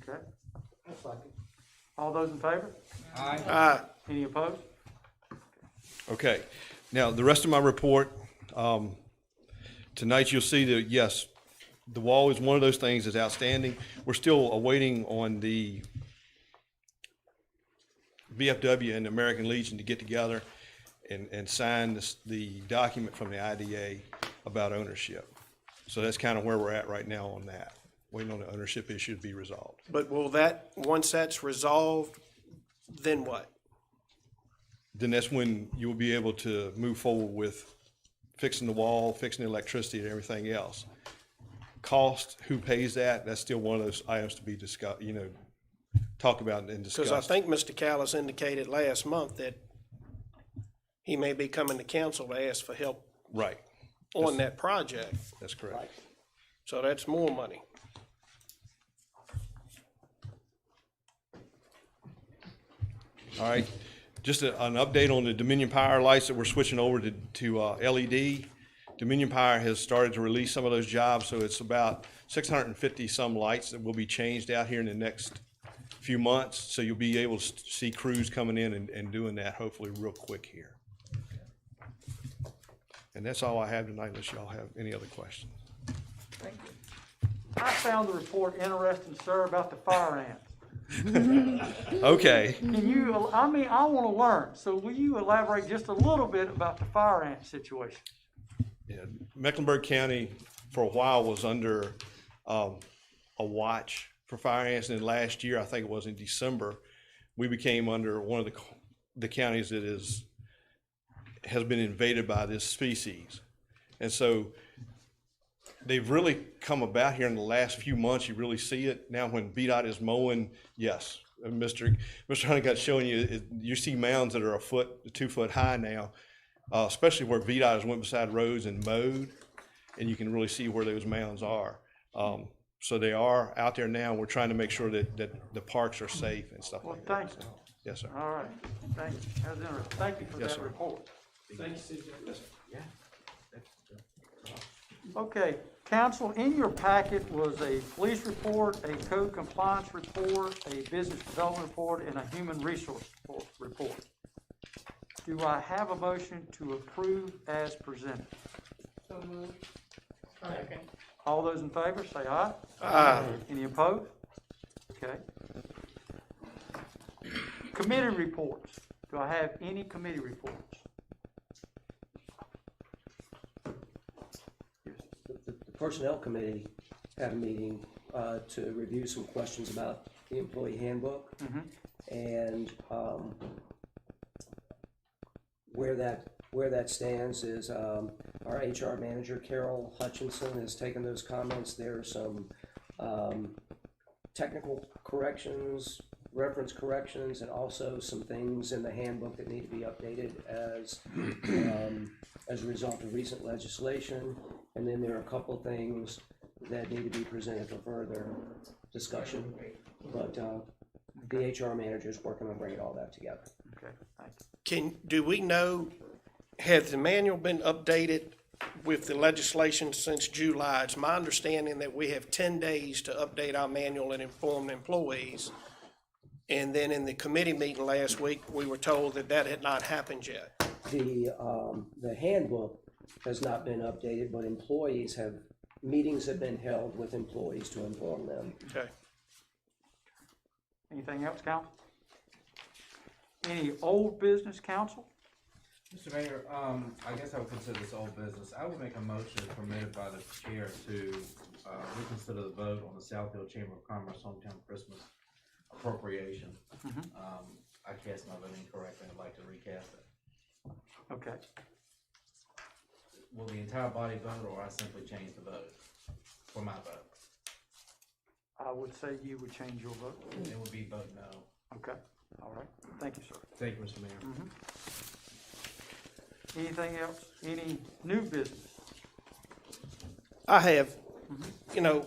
Speaker 12: Okay.
Speaker 11: That's like it.
Speaker 12: All those in favor?
Speaker 8: Aye.
Speaker 12: Any opposed?
Speaker 18: Okay, now the rest of my report, tonight you'll see that, yes, the wall is one of those things that's outstanding. We're still awaiting on the VFW and the American Legion to get together and sign the document from the IDA about ownership. So that's kind of where we're at right now on that, waiting on the ownership issue to be resolved.
Speaker 8: But once that's resolved, then what?
Speaker 18: Then that's when you'll be able to move forward with fixing the wall, fixing the electricity and everything else. Cost, who pays that, that's still one of those items to be discussed, talk about and discuss.
Speaker 8: Because I think Mr. Callis indicated last month that he may be coming to council to ask for help
Speaker 18: Right.
Speaker 8: on that project.
Speaker 18: That's correct.
Speaker 8: So that's more money.
Speaker 18: All right, just an update on the Dominion Power lights that we're switching over to LED. Dominion Power has started to release some of those jobs, so it's about 650 some lights that will be changed out here in the next few months, so you'll be able to see crews coming in and doing that hopefully real quick here. And that's all I have tonight, unless y'all have any other questions.
Speaker 12: Thank you. I found the report interesting, sir, about the fire ants.
Speaker 18: Okay.
Speaker 12: Can you, I want to learn, so will you elaborate just a little bit about the fire ant situation?
Speaker 18: Yeah, Mecklenburg County for a while was under a watch for fire ants, and then last year, I think it was in December, we became under one of the counties that has been invaded by this species. And so they've really come about here in the last few months. You really see it now when VDOT is mowing. Yes, Mr. Honeycutt showing you, you see mounds that are 1 foot, 2 foot high now, especially where VDOT has went beside roads and mowed, and you can really see where those mounds are. So they are out there now. We're trying to make sure that the parks are safe and stuff like that.
Speaker 12: Thank you.
Speaker 18: So, yes, sir.
Speaker 12: All right, thank you. That was interesting. Thank you for
Speaker 18: Yes,
Speaker 12: that
Speaker 18: sir.
Speaker 12: report.
Speaker 2: Thank you, CJ.
Speaker 18: Yes, sir.
Speaker 12: Okay, council, in your packet was a police report, a code compliance report, a business development report, and a human resource report. Do I have a motion to approve as presented?
Speaker 10: So moved.
Speaker 12: Second. All those in favor, say aye.
Speaker 8: Aye.
Speaker 12: Any opposed? Okay. Committee reports. Do I have any committee reports?
Speaker 6: The Personnel Committee had a meeting to review some questions about the employee handbook. And where that stands is our HR manager, Carol Hutchinson, has taken those comments. There are some technical corrections, reference corrections, and also some things in the handbook that need to be updated as a result of recent legislation. And then there are a couple of things that need to be presented for further discussion. But the HR manager is working on bringing all that together.
Speaker 12: Okay, thank you.
Speaker 8: Do we know, has the manual been updated with the legislation since July? It's my understanding that we have 10 days to update our manual and inform the employees. And then in the committee meeting last week, we were told that that had not happened yet.
Speaker 6: The handbook has not been updated, but meetings have been held with employees to inform them.
Speaker 8: Okay.
Speaker 12: Anything else, council? Any old business, council?
Speaker 9: Mr. Mayor, I guess I would consider this old business. I would make a motion permitted by the chair to reconsider the vote on the South Hill Chamber of Commerce Hometown Christmas appropriation. I cast my vote incorrectly. I'd like to recast it.
Speaker 12: Okay.
Speaker 9: Will the entire body vote, or I simply change the vote for my vote?
Speaker 12: I would say you would change your vote.
Speaker 9: It would be vote no.
Speaker 12: Okay, all right. Thank you, sir.
Speaker 9: Thank you, Mr. Mayor.
Speaker 12: Anything else? Any new business?
Speaker 8: I have, you know,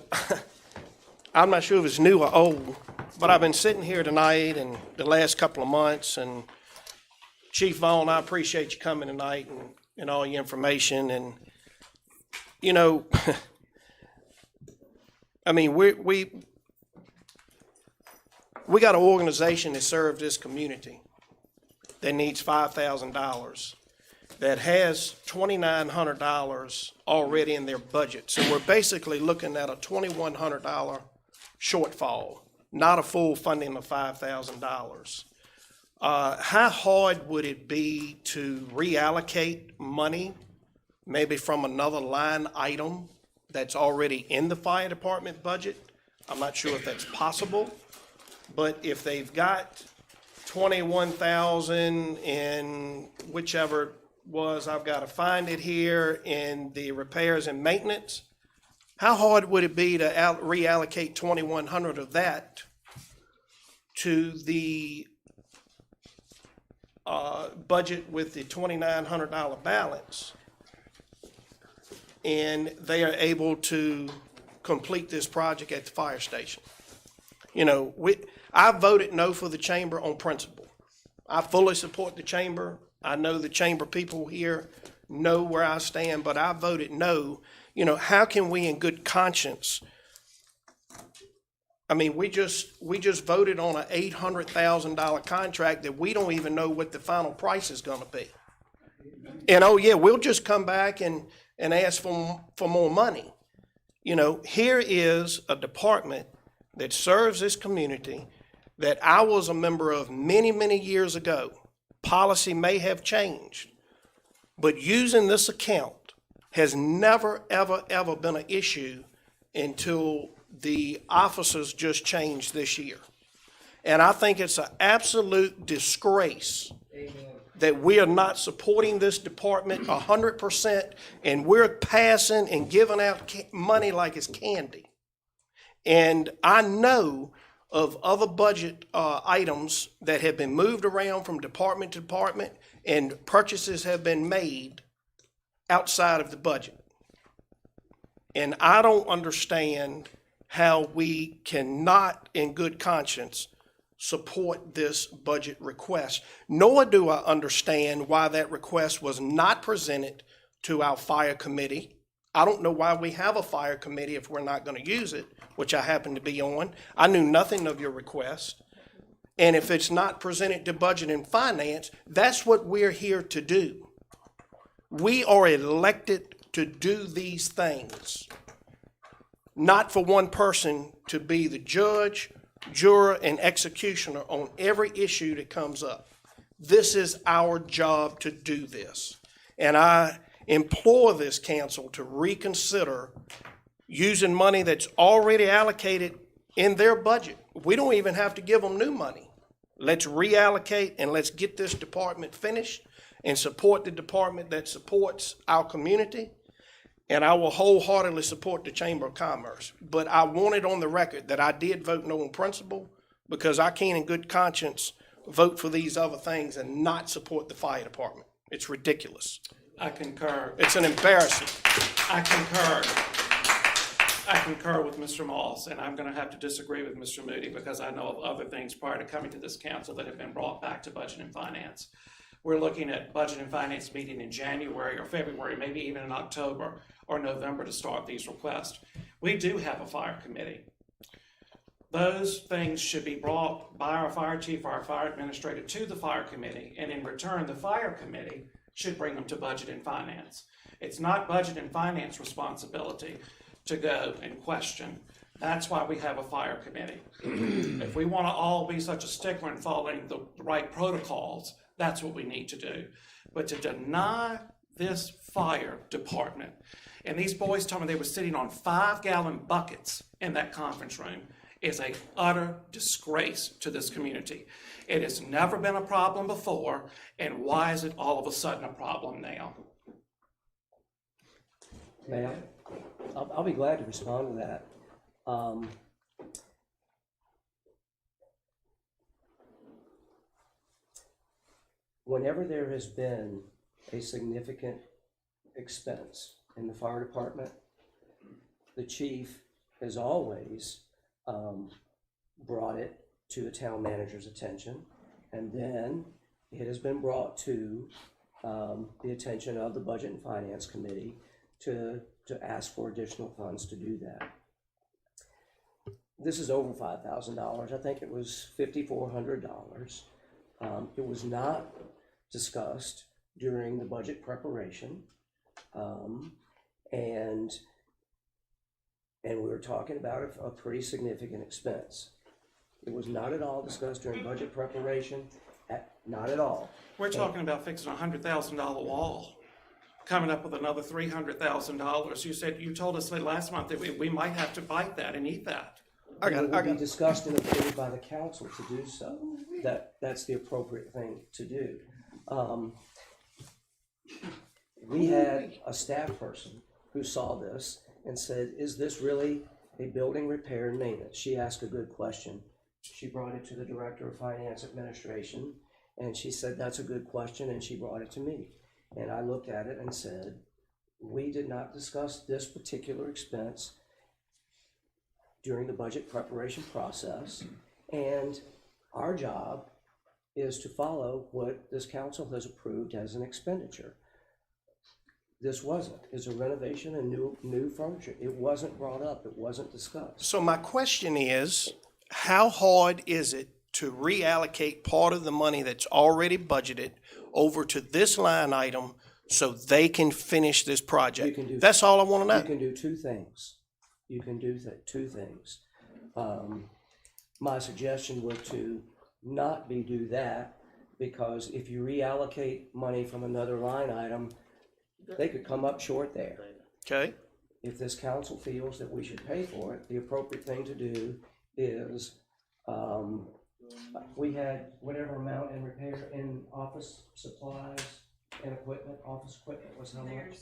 Speaker 8: I'm not sure if it's new or old, but I've been sitting here tonight and the last couple of months, and Chief Vaughn, I appreciate you coming tonight and all your information. And, you know, I mean, we got an organization that serves this community that needs $5,000, that has $2,900 already in their budget. So we're basically looking at a $2,100 shortfall, not a full funding of $5,000. How hard would it be to reallocate money, maybe from another line item that's already in the fire department budget? I'm not sure if that's possible, but if they've got 21,000 in whichever was, I've got to find it here, in the repairs and maintenance, how hard would it be to reallocate 2,100 of that to the budget with the $2,900 balance, and they are able to complete this project at the fire station? You know, I voted no for the chamber on principle. I fully support the chamber. I know the chamber people here know where I stand, but I voted no. You know, how can we in good conscience I mean, we just voted on a $800,000 contract that we don't even know what the final price is gonna be. And oh yeah, we'll just come back and ask for more money. You know, here is a department that serves this community that I was a member of many, many years ago. Policy may have changed, but using this account has never, ever, ever been an issue until the officers just changed this year. And I think it's an absolute disgrace that we are not supporting this department 100%, and we're passing and giving out money like it's candy. And I know of other budget items that have been moved around from department to department, and purchases have been made outside of the budget. And I don't understand how we cannot, in good conscience, support this budget request, nor do I understand why that request was not presented to our fire committee. I don't know why we have a fire committee if we're not going to use it, which I happen to be on. I knew nothing of your request. And if it's not presented to Budget and Finance, that's what we're here to do. We are elected to do these things, not for one person to be the judge, juror, and executioner on every issue that comes up. This is our job to do this. And I implore this council to reconsider using money that's already allocated in their budget. We don't even have to give them new money. Let's reallocate and let's get this department finished and support the department that supports our community. And I will wholeheartedly support the Chamber of Commerce. But I want it on the record that I did vote no on principle, because I can't in good conscience vote for these other things and not support the fire department. It's ridiculous.
Speaker 3: I concur.
Speaker 8: It's an embarrassment.
Speaker 3: I concur with Mr. Moss, and I'm going to have to disagree with Mr. Moody because I know of other things prior to coming to this council that have been brought back to Budget and Finance. We're looking at Budget and Finance meeting in January or February, maybe even in October or November to start these requests. We do have a fire committee. Those things should be brought by our fire chief or our fire administrator to the fire committee, and in return, the fire committee should bring them to Budget and Finance. It's not Budget and Finance responsibility to go and question. That's why we have a fire committee. If we want to all be such a stickler in following the right protocols, that's what we need to do. But to deny this fire department, and these boys told me they were sitting on 5-gallon buckets in that conference room, is a utter disgrace to this community. It has never been a problem before, and why is it all of a sudden a problem now?
Speaker 6: May I? I'll be glad to respond to that. Whenever there has been a significant expense in the fire department, the chief has always brought it to the town manager's attention, and then it has been brought to the attention of the Budget and Finance Committee to ask for additional funds to do that. This is over $5,000. I think it was $5,400. It was not discussed during the budget preparation, and we were talking about a pretty significant expense. It was not at all discussed during budget preparation, not at all.
Speaker 3: We're talking about fixing a $100,000 wall, coming up with another $300,000. You told us that last month that we might have to bite that and eat that.
Speaker 6: It will be discussed and approved by the council to do so. That's the appropriate thing to do. We had a staff person who saw this and said, is this really a building repair and maintenance? She asked a good question. She brought it to the Director of Finance Administration, and she said, that's a good question, and she brought it to me. And I looked at it and said, we did not discuss this particular expense during the budget preparation process, and our job is to follow what this council has approved as an expenditure. This wasn't. It's a renovation and new furniture. It wasn't brought up. It wasn't discussed.
Speaker 8: So my question is, how hard is it to reallocate part of the money that's already budgeted over to this line item so they can finish this project? That's all I want to know.
Speaker 6: You can do two things. You can do two things. My suggestion would to not do that, because if you reallocate money from another line item, they could come up short there.
Speaker 8: Okay.
Speaker 6: If this council feels that we should pay for it, the appropriate thing to do is, we had whatever amount in repair in office supplies and equipment, office equipment was how much?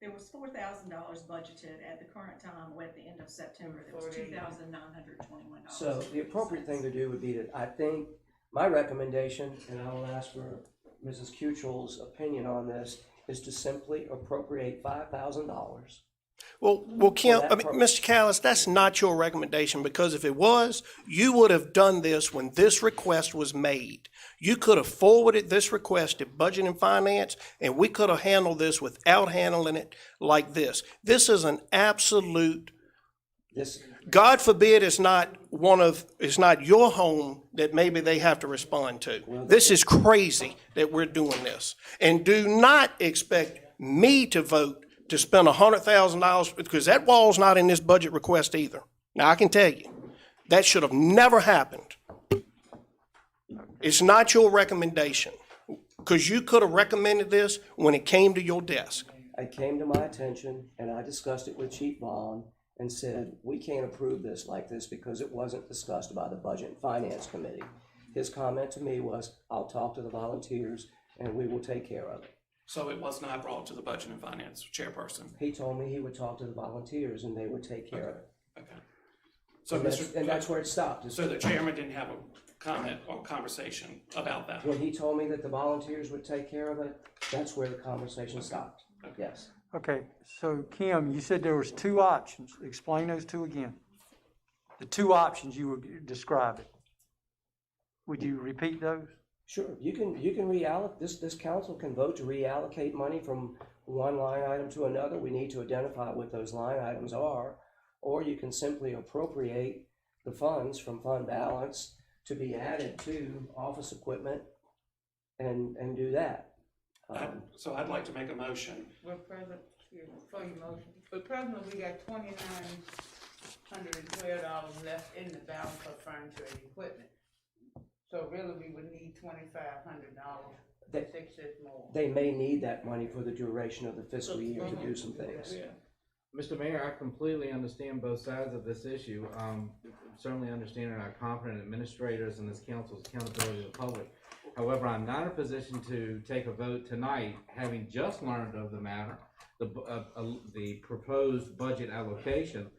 Speaker 17: There was $4,000 budgeted at the current time, at the end of September, there was $2,921.
Speaker 6: So the appropriate thing to do would be to, I think, my recommendation, and I will ask for Mrs. Cutrell's opinion on this, is to simply appropriate $5,000.
Speaker 8: Well, Kim, Mr. Callis, that's not your recommendation, because if it was, you would have done this when this request was made. You could have forwarded this request to Budget and Finance, and we could have handled this without handling it like this. This is an absolute, God forbid it's not your home that maybe they have to respond to. This is crazy that we're doing this. And do not expect me to vote to spend $100,000, because that wall's not in this budget request either. Now, I can tell you, that should have never happened. It's not your recommendation, because you could have recommended this when it came to your desk.
Speaker 6: It came to my attention, and I discussed it with Chief Vaughn and said, we can't approve this like this because it wasn't discussed by the Budget and Finance Committee. His comment to me was, I'll talk to the volunteers and we will take care of it.
Speaker 3: So it was not brought to the Budget and Finance chairperson?
Speaker 6: He told me he would talk to the volunteers and they would take care of it.
Speaker 3: Okay. So
Speaker 6: And that's where it stopped.
Speaker 3: So the chairman didn't have a comment or conversation about that?
Speaker 6: When he told me that the volunteers would take care of it, that's where the conversation stopped. Yes.
Speaker 12: Okay, so Kim, you said there was two options. Explain those two again. The two options you were describing. Would you repeat those?
Speaker 6: Sure, you can reallocate, this council can vote to reallocate money from one line item to another. We need to identify what those line items are, or you can simply appropriate the funds from fund balance to be added to office equipment and do that.
Speaker 3: So I'd like to make a motion.
Speaker 10: Well, President, before you motion, but President, we got $2,912 left in the balance for furniture and equipment. So really, we would need $2,500 to fix this more.
Speaker 6: They may need that money for the duration of the fiscal year to do some things.
Speaker 9: Mr. Mayor, I completely understand both sides of this issue. Certainly understanding our competent administrators and this council's accountability to the public. However, I'm not in a position to take a vote tonight, having just learned of the matter, the proposed budget allocation.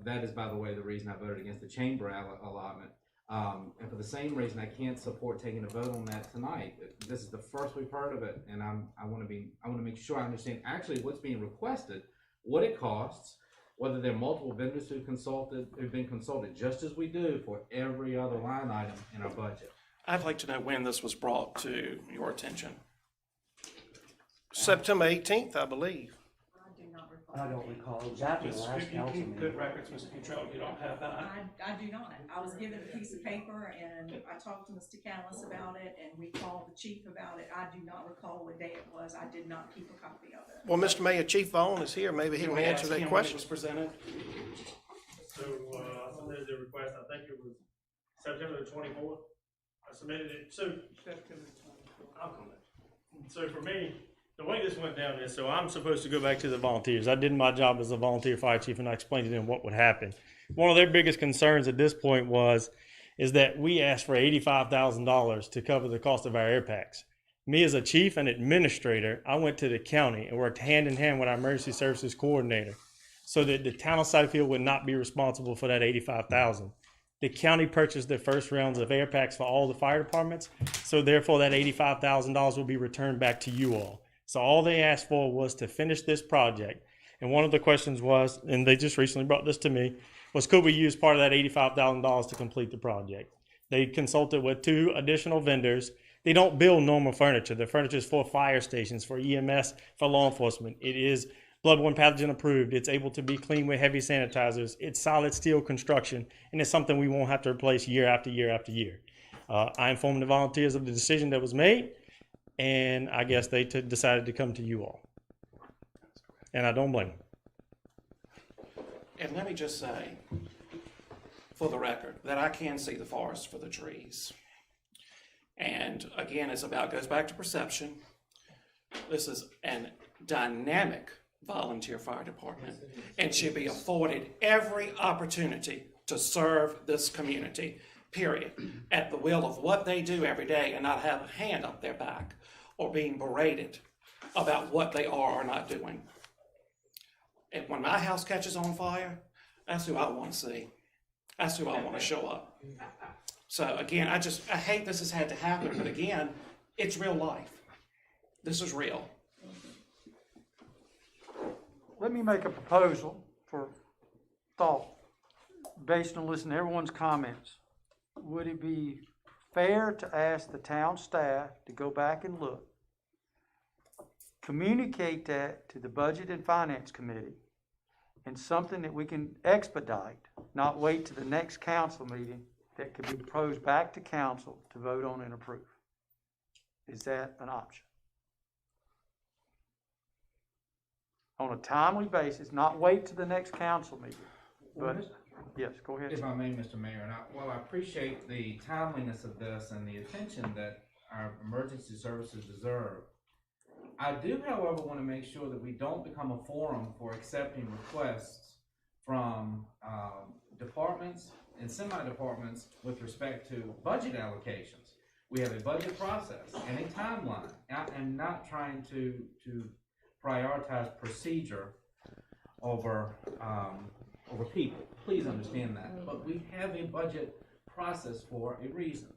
Speaker 9: That is, by the way, the reason I voted against the chamber allotment. And for the same reason, I can't support taking a vote on that tonight. This is the first we've heard of it, and I want to make sure I understand actually what's being requested, what it costs, whether there are multiple vendors who've been consulted, just as we do for every other line item in our budget.
Speaker 3: I'd like to know when this was brought to your attention.
Speaker 8: September 18th, I believe.
Speaker 6: I don't recall exactly the last council meeting.
Speaker 3: Good records, Mr. Cutrell, you don't have that?
Speaker 17: I do not. I was given a piece of paper and I talked to Mr. Callis about it and we called the chief about it. I do not recall what day it was. I did not keep a copy of it.
Speaker 8: Well, Mr. Mayor, Chief Vaughn is here. Maybe he can answer that question.
Speaker 3: Was presented.
Speaker 5: So, I submitted the request, I think it was September the 24th. I submitted it, so.
Speaker 10: September 24th.
Speaker 5: I'll come back. So for me, the way this went down is, so I'm supposed to go back to the volunteers. I did my job as a volunteer fire chief and I explained to them what would happen. One of their biggest concerns at this point is that we asked for $85,000 to cover the cost of our air packs. Me as a chief and administrator, I went to the county and worked hand in hand with our emergency services coordinator so that the town of Sutherfield would not be responsible for that $85,000. The county purchased the first rounds of air packs for all the fire departments, so therefore that $85,000 will be returned back to you all. So all they asked for was to finish this project. And one of the questions was, and they just recently brought this to me, was could we use part of that $85,000 to complete the project? They consulted with 2 additional vendors. They don't build normal furniture. The furniture is for fire stations, for EMS, for law enforcement. It is bloodborne pathogen approved. It's able to be cleaned with heavy sanitizers. It's solid steel construction, and it's something we won't have to replace year after year after year. I informed the volunteers of the decision that was made, and I guess they decided to come to you all. And I don't blame them.
Speaker 3: And let me just say, for the record, that I can see the forest for the trees. And again, goes back to perception. This is an dynamic volunteer fire department and should be afforded every opportunity to serve this community, period, at the will of what they do every day and not have a hand up their back or being berated about what they are or not doing. And when my house catches on fire, that's who I want to see. That's who I want to show up. So again, I hate this has had to happen, but again, it's real life. This is real.
Speaker 12: Let me make a proposal for thought, based on listening to everyone's comments. Would it be fair to ask the town staff to go back and look, communicate that to the Budget and Finance Committee, and something that we can expedite, not wait to the next council meeting, that could be proposed back to council to vote on and approve? Is that an option? On a timely basis, not wait to the next council meeting, but, yes, go ahead.
Speaker 9: If I may, Mr. Mayor, and I appreciate the timeliness of this and the attention that our emergency services deserve. I do, however, want to make sure that we don't become a forum for accepting requests from departments and semi-departments with respect to budget allocations. We have a budget process and a timeline. I'm not trying to prioritize procedure over people. Please understand that. But we have a budget process for a reason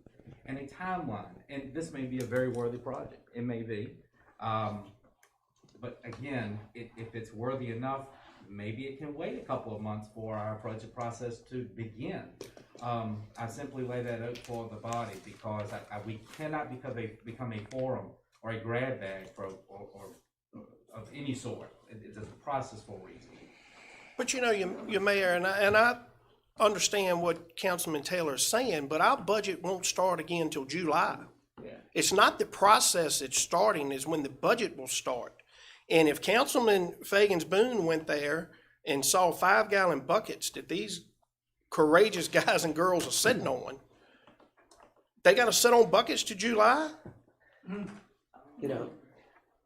Speaker 9: and a timeline. And this may be a very worthy project. It may be. But again, if it's worthy enough, maybe it can wait a couple of months for our budget process to begin. I simply lay that out for the body because we cannot become a forum or a grab bag for or of any sort. It's a process for a reason.
Speaker 8: But you know, your mayor, and I understand what Councilman Taylor is saying, but our budget won't start again until July.
Speaker 9: Yeah.
Speaker 8: It's not the process that's starting, is when the budget will start. And if Councilman Fagans Boone went there and saw 5-gallon buckets that these courageous guys and girls are sitting on, they got to sit on buckets to July?
Speaker 6: You know,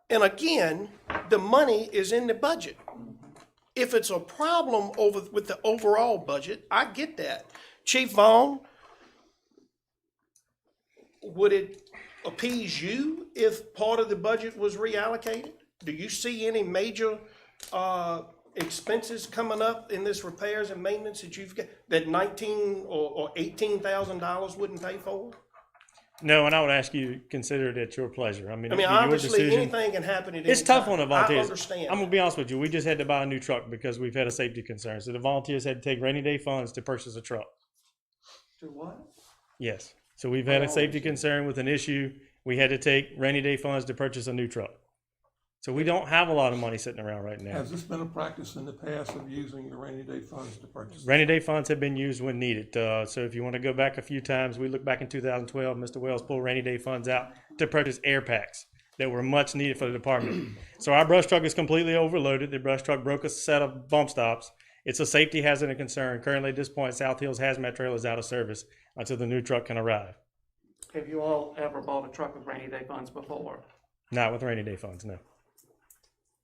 Speaker 8: and again, the money is in the budget. If it's a problem with the overall budget, I get that. Chief Vaughn, would it appease you if part of the budget was reallocated? Do you see any major expenses coming up in this repairs and maintenance that you've got that $19,000 or $18,000 wouldn't pay for?
Speaker 5: No, and I would ask you to consider it at your pleasure. I mean
Speaker 8: obviously
Speaker 5: your decision.
Speaker 8: Anything can happen at any
Speaker 5: It's tough
Speaker 8: time.
Speaker 5: on the volunteers.
Speaker 8: I understand.
Speaker 5: I'm gonna be honest with you. We just had to buy a new truck because we've had a safety concern. So the volunteers had to take rainy day funds to purchase a truck.
Speaker 12: To what?
Speaker 5: Yes. So we've had a safety concern with an issue. We had to take rainy day funds to purchase a new truck. So we don't have a lot of money sitting around right now.
Speaker 16: Has this been a practice in the past of using your rainy day funds to purchase?
Speaker 5: Rainy day funds have been used when needed. So if you want to go back a few times, we look back in 2012, Mr. Wells pulled rainy day funds out to purchase air packs that were much needed for the department. So our brush truck is completely overloaded. The brush truck broke a set of bump stops. It's a safety hazard and concern. Currently at this point, South Hills Hazmat Trail is out of service until the new truck can arrive.
Speaker 3: Have you all ever bought a truck with rainy day funds before?
Speaker 5: Not with rainy day funds, no.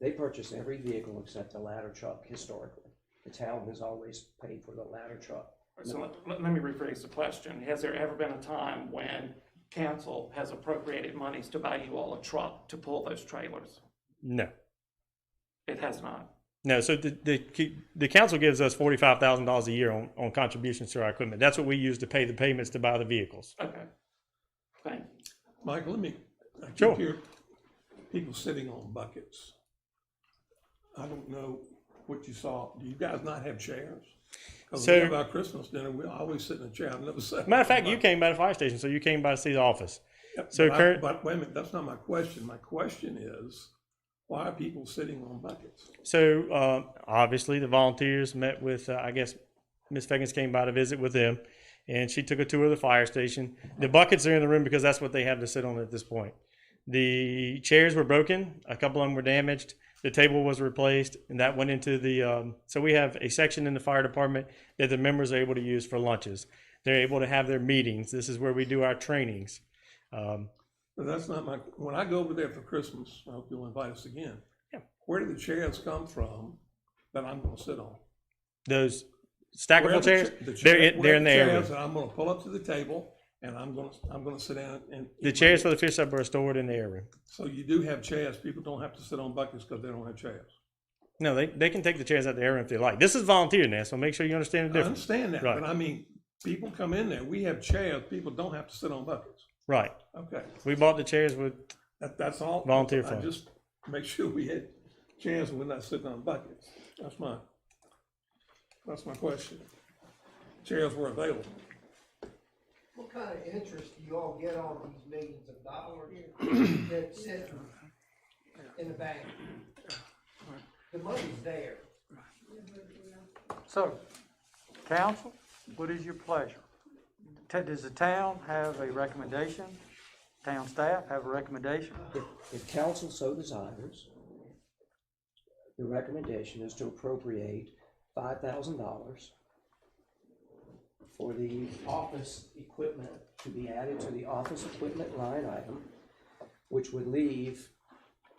Speaker 6: they purchase every vehicle except the ladder truck historically. The town has always paid for the ladder truck.
Speaker 3: So let me rephrase the question. Has there ever been a time when council has appropriated monies to buy you all a truck to pull those trailers?
Speaker 5: No.
Speaker 3: It has not.
Speaker 5: No, so the council gives us $45,000 a year on contributions to our equipment. That's what we use to pay the payments to buy the vehicles.
Speaker 3: Okay. Thank you.
Speaker 16: Michael, I
Speaker 5: Sure.
Speaker 16: hear people sitting on buckets. I don't know what you saw. Do you guys not have chairs? Because
Speaker 5: So-
Speaker 16: we have our Christmas dinner, we always sit in a chair. I've never sat.
Speaker 5: Matter of fact, you came by the fire station, so you came by to see the office. So
Speaker 16: But
Speaker 5: current,
Speaker 16: but wait a minute, that's not my question. My question is, why are people sitting on buckets?
Speaker 5: so obviously the volunteers met with, I guess, Ms. Feggins came by to visit with them, and she took a tour of the fire station. The buckets are in the room because that's what they have to sit on at this point. The chairs were broken, a couple of them were damaged, the table was replaced, and that went into the, so we have a section in the fire department that the members are able to use for lunches. They're able to have their meetings. This is where we do our trainings.
Speaker 16: But that's not my, when I go over there for Christmas, I hope you'll invite us again.
Speaker 5: Yeah.
Speaker 16: Where do the chairs come from that I'm gonna sit on?
Speaker 5: Those
Speaker 16: Where
Speaker 5: stackable
Speaker 16: are
Speaker 5: chairs,
Speaker 16: the
Speaker 5: they're in the area.
Speaker 16: chairs that I'm gonna pull up to the table and I'm gonna sit down and.
Speaker 5: The chairs for the fish supper are stored in the air room.
Speaker 16: So you do have chairs, people don't have to sit on buckets because they don't have chairs.
Speaker 5: No, they can take the chairs out the air room if they like. This is volunteer now, so make sure you understand the
Speaker 16: I
Speaker 5: difference.
Speaker 16: understand that,
Speaker 5: Right.
Speaker 16: but I mean, people come in there, we have chairs, people don't have to sit on buckets.
Speaker 5: Right.
Speaker 16: Okay,
Speaker 5: We bought the chairs with
Speaker 16: that's all.
Speaker 5: Volunteer
Speaker 16: I
Speaker 5: fund.
Speaker 16: just make sure we had chairs and we're not sitting on buckets. That's my question. Chairs were available.
Speaker 19: What kind of interest do you all get on these millions of dollars that sit in the bank? The money's there.
Speaker 12: So, council, what is your pleasure? Does the town have a recommendation? Town staff have a recommendation?
Speaker 6: If council so desires, the recommendation is to appropriate $5,000 for the office equipment to be added to the office equipment line item, which would leave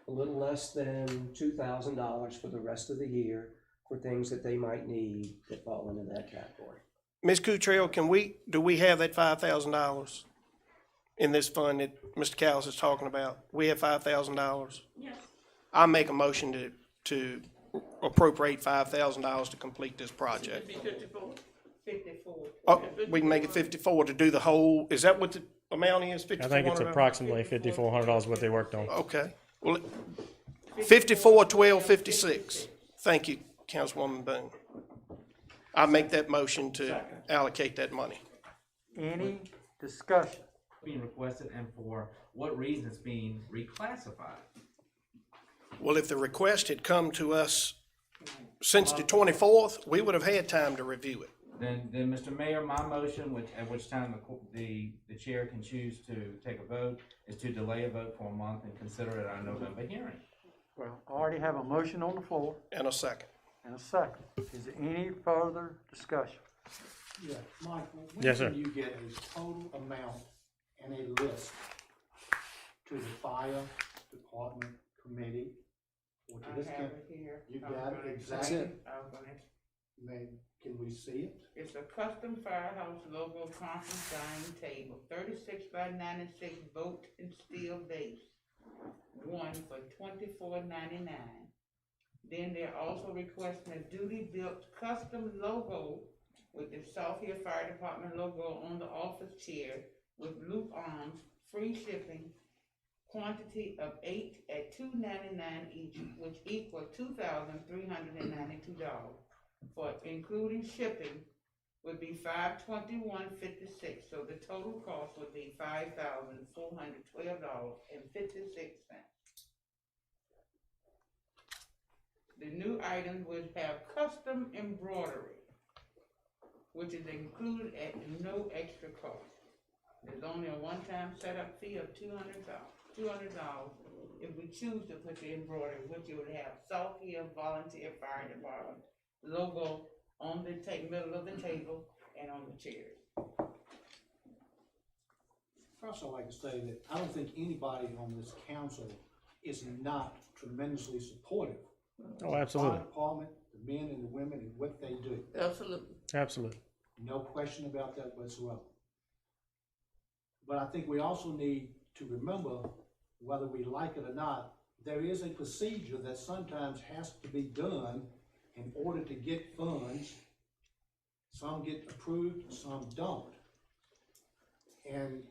Speaker 6: a little less than $2,000 for the rest of the year for things that they might need that fall into that category.
Speaker 8: Ms. Cottrell, do we have that $5,000 in this fund that Mr. Callis is talking about? We have $5,000?
Speaker 17: Yes.
Speaker 8: I make a motion to appropriate $5,000 to complete this project.
Speaker 10: 54.
Speaker 8: Oh, we can make it 54 to do the whole, is that what the amount is,
Speaker 5: I
Speaker 8: 54?
Speaker 5: think it's approximately $5,400 what they worked on.
Speaker 8: Okay, well, 54, 12, 56. Thank you, Councilwoman Boone. I make that motion to allocate that money.
Speaker 12: Any discussion?
Speaker 9: Being requested and for what reason it's being reclassified.
Speaker 8: Well, if the request had come to us since the 24th, we would have had time to review it.
Speaker 9: Then, Mr. Mayor, my motion, at which time the chair can choose to take a vote, is to delay a vote for a month and consider it our November hearing.
Speaker 12: Well, I already have a motion on the floor
Speaker 8: And a second.
Speaker 12: and a second. Is there any further discussion?
Speaker 11: Yeah, Michael,
Speaker 5: Yes, sir.
Speaker 11: when can you get a total amount and a list to the fire department committee? Or to
Speaker 10: I
Speaker 11: this
Speaker 10: have it here.
Speaker 11: You
Speaker 10: I'm
Speaker 11: got
Speaker 10: gonna-
Speaker 11: it, exactly?
Speaker 10: I'm gonna-
Speaker 11: Can we see it?
Speaker 10: It's a custom firehouse logo conference dining table, 36 by 96 vote and steel base. One for $24.99. Then they're also requesting a duty-built custom logo with the South Hill Fire Department logo on the office chair with loop arms, free shipping, quantity of 8 at $2.99 each, which equals $2,392. For including shipping would be $521.56, so the total cost would be $5,412.56. The new item would have custom embroidery, which is included at no extra cost. There's only a one-time setup fee of $200 if we choose to put the embroidery, which you would have South Hill Volunteer Fire Department logo on the middle of the table and on the chairs.
Speaker 11: First, I'd like to say that I don't think anybody on this council is not tremendously supportive.
Speaker 5: Oh, absolutely.
Speaker 11: Fire department, the men and the women and what they do.
Speaker 10: Absolutely.
Speaker 5: Absolutely.
Speaker 11: No question about that whatsoever. But I think we also need to remember, whether we like it or not, there is a procedure that sometimes has to be done in order to get funds. Some get approved, some don't. And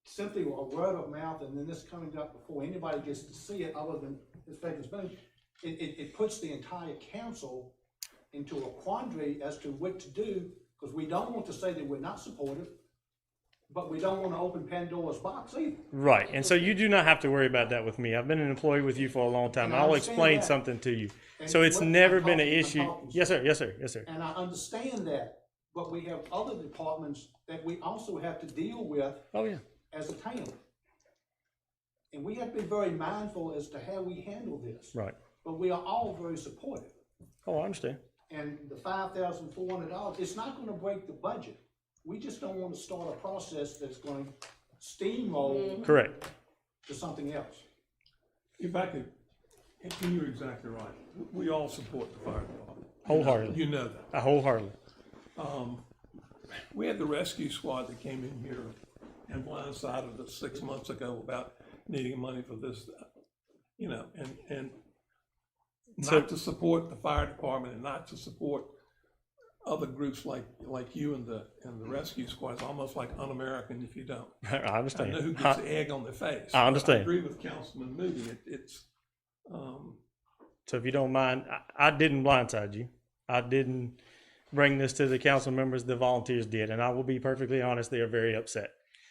Speaker 11: simply a word of mouth and then this coming up before anybody gets to see it, other than Ms. Bacon's been, it puts the entire council into a quandary as to what to do, because we don't want to say that we're not supportive, but we don't wanna open Pandora's box either.
Speaker 5: Right, and so you do not have to worry about that with me. I've been an employee with you for a long time.
Speaker 11: And I
Speaker 5: I'll
Speaker 11: understand
Speaker 5: explain
Speaker 11: that.
Speaker 5: something to you.
Speaker 11: And
Speaker 5: So it's
Speaker 11: look,
Speaker 5: never
Speaker 11: I'm
Speaker 5: been an
Speaker 11: talking- I'm
Speaker 5: issue.
Speaker 11: talking,
Speaker 5: Yes, sir, yes, sir, yes, sir.
Speaker 11: And I understand that, but we have other departments that we also have to deal with
Speaker 5: Oh, yeah.
Speaker 11: as a town. And we have to be very mindful as to how we handle this.
Speaker 5: Right.
Speaker 11: But we are all very supportive.
Speaker 5: Oh, I understand.
Speaker 11: And the $5,400, it's not gonna break the budget. We just don't wanna start a process that's gonna steamroll
Speaker 5: Correct.
Speaker 11: to something else.
Speaker 16: If I could, and you're exactly right. We all support the fire department.
Speaker 5: Wholeheartedly.
Speaker 16: You know that.
Speaker 5: I wholeheartedly.
Speaker 16: We had the rescue squad that came in here and blindsided us 6 months ago about needing money for this, you know, and
Speaker 5: So-
Speaker 16: not to support the fire department and not to support other groups like you and the rescue squad. It's almost like un-American if you don't.
Speaker 5: I understand.
Speaker 16: I know who gets the egg on their face.
Speaker 5: I understand.
Speaker 16: I agree with Councilman Moody. It's
Speaker 5: So if you don't mind, I didn't blindside you. I didn't bring this to the council members. The volunteers did, and I will be perfectly honest, they are very upset.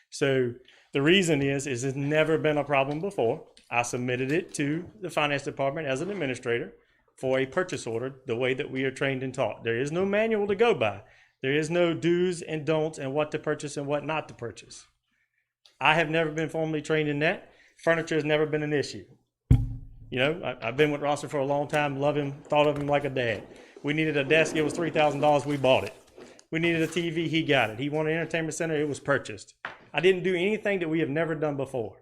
Speaker 5: So the reason is it's never been a problem before. I submitted it to the finance department as an administrator for a purchase order, the way that we are trained and taught. There is no manual to go by. There is no do's and don'ts and what to purchase and what not to purchase. I have never been formally trained in that. Furniture has never been an issue. You know, I've been with Rosser for a long time, love him, thought of him like a dad. We needed a desk, it was $3,000, we bought it. We needed a TV, he got it. He wanted an entertainment center, it was purchased. I didn't do anything that we have never done before.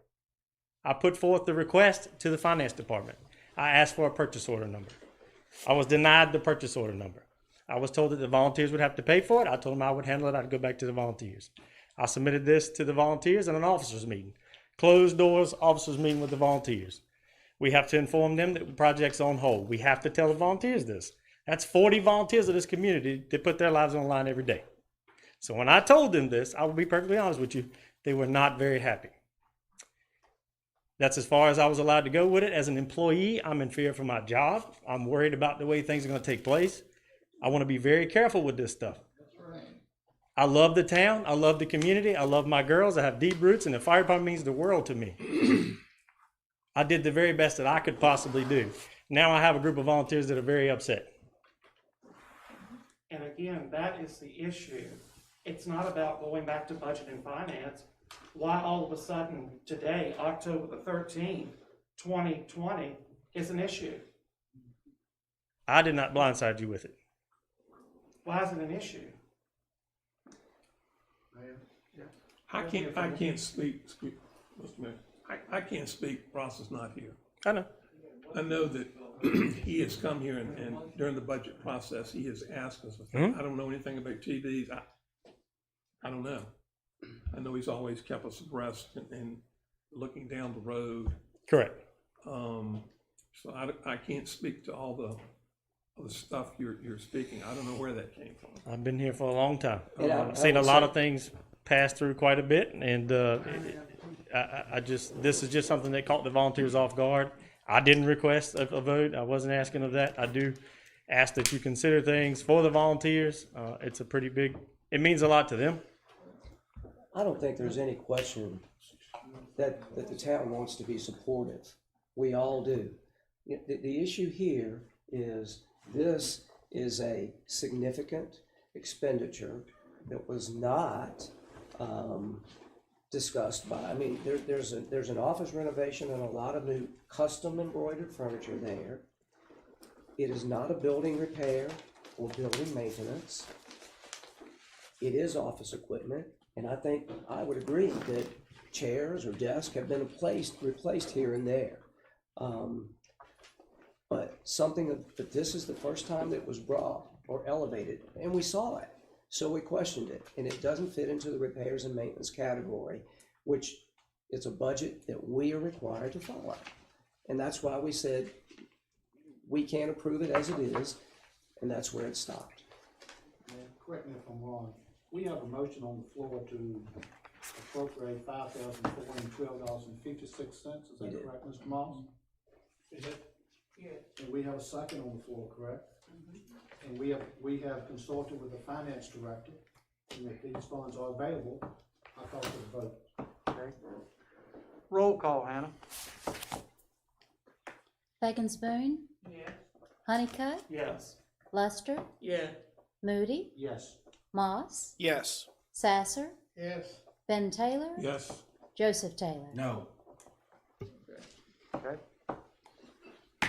Speaker 5: I put forth the request to the finance department. I asked for a purchase order number. I was denied the purchase order number. I was told that the volunteers would have to pay for it. I told them I would handle it, I'd go back to the volunteers. I submitted this to the volunteers in an officers meeting. Closed doors, officers meeting with the volunteers. We have to inform them that the project's on hold. We have to tell the volunteers this. That's 40 volunteers of this community that put their lives on the line every day. So when I told them this, I will be perfectly honest with you, they were not very happy. That's as far as I was allowed to go with it. As an employee, I'm in fear for my job. I'm worried about the way things are going to take place. I want to be very careful with this stuff. I love the town. I love the community. I love my girls. I have deep roots, and the fire department means the world to me. I did the very best that I could possibly do. Now I have a group of volunteers that are very upset.
Speaker 3: And again, that is the issue. It's not about going back to budget and finance. Why all of a sudden today, October the 13th, 2020, is an issue?
Speaker 5: I did not blindside you with it.
Speaker 3: Why is it an issue?
Speaker 16: I can't speak, Mr. Mayor. I can't speak, Ross is not here.
Speaker 5: I know.
Speaker 16: I know that he has come here and during the budget process, he has asked us. I don't know anything about TVs. I don't know. I know he's always kept us abreast and looking down the road.
Speaker 5: Correct.
Speaker 16: So I can't speak to all the stuff you're speaking. I don't know where that came from.
Speaker 5: I've been here for a long time.
Speaker 6: And
Speaker 5: I've seen a lot of things pass through quite a bit, and this is just something that caught the volunteers off guard. I didn't request a vote. I wasn't asking of that. I do ask that you consider things for the volunteers. It's a pretty big, it means a lot to them.
Speaker 6: I don't think there's any question that the town wants to be supportive. We all do. The issue here is this is a significant expenditure that was not discussed by, I mean, there's an office renovation and a lot of new custom embroidered furniture there. It is not a building repair or building maintenance. It is office equipment, and I think I would agree that chairs or desks have been replaced here and there. But but this is the first time that was brought or elevated, and we saw it. So we questioned it, and it doesn't fit into the repairs and maintenance category, which it's a budget that we are required to follow. And that's why we said we can't approve it as it is, and that's where it stopped.
Speaker 11: Correct me if I'm wrong. We have a motion on the floor to appropriate $5,412.56. Is that correct, Mr. Moss? Is it?
Speaker 10: Yes.
Speaker 11: And we have a second on the floor, correct? And we have consulted with the finance director, and if these funds are available, I call for the vote.
Speaker 12: Okay. Roll call, Hannah.
Speaker 1: Bacon Spoon,
Speaker 10: Yes.
Speaker 1: Honeycutt,
Speaker 3: Yes.
Speaker 1: Lester,
Speaker 10: Yeah.
Speaker 1: Moody,
Speaker 11: Yes.
Speaker 1: Moss,
Speaker 8: Yes.
Speaker 1: Sasser,
Speaker 11: Yes.
Speaker 1: Ben Taylor,
Speaker 16: Yes.
Speaker 1: Joseph Taylor.
Speaker 9: No.
Speaker 12: Okay,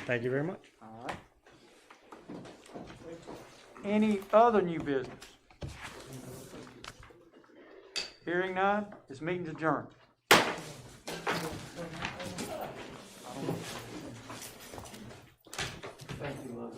Speaker 5: Thank you very much.
Speaker 12: all right. Any other new business? Hearing none, this meeting's adjourned.
Speaker 6: Thank you, Mother.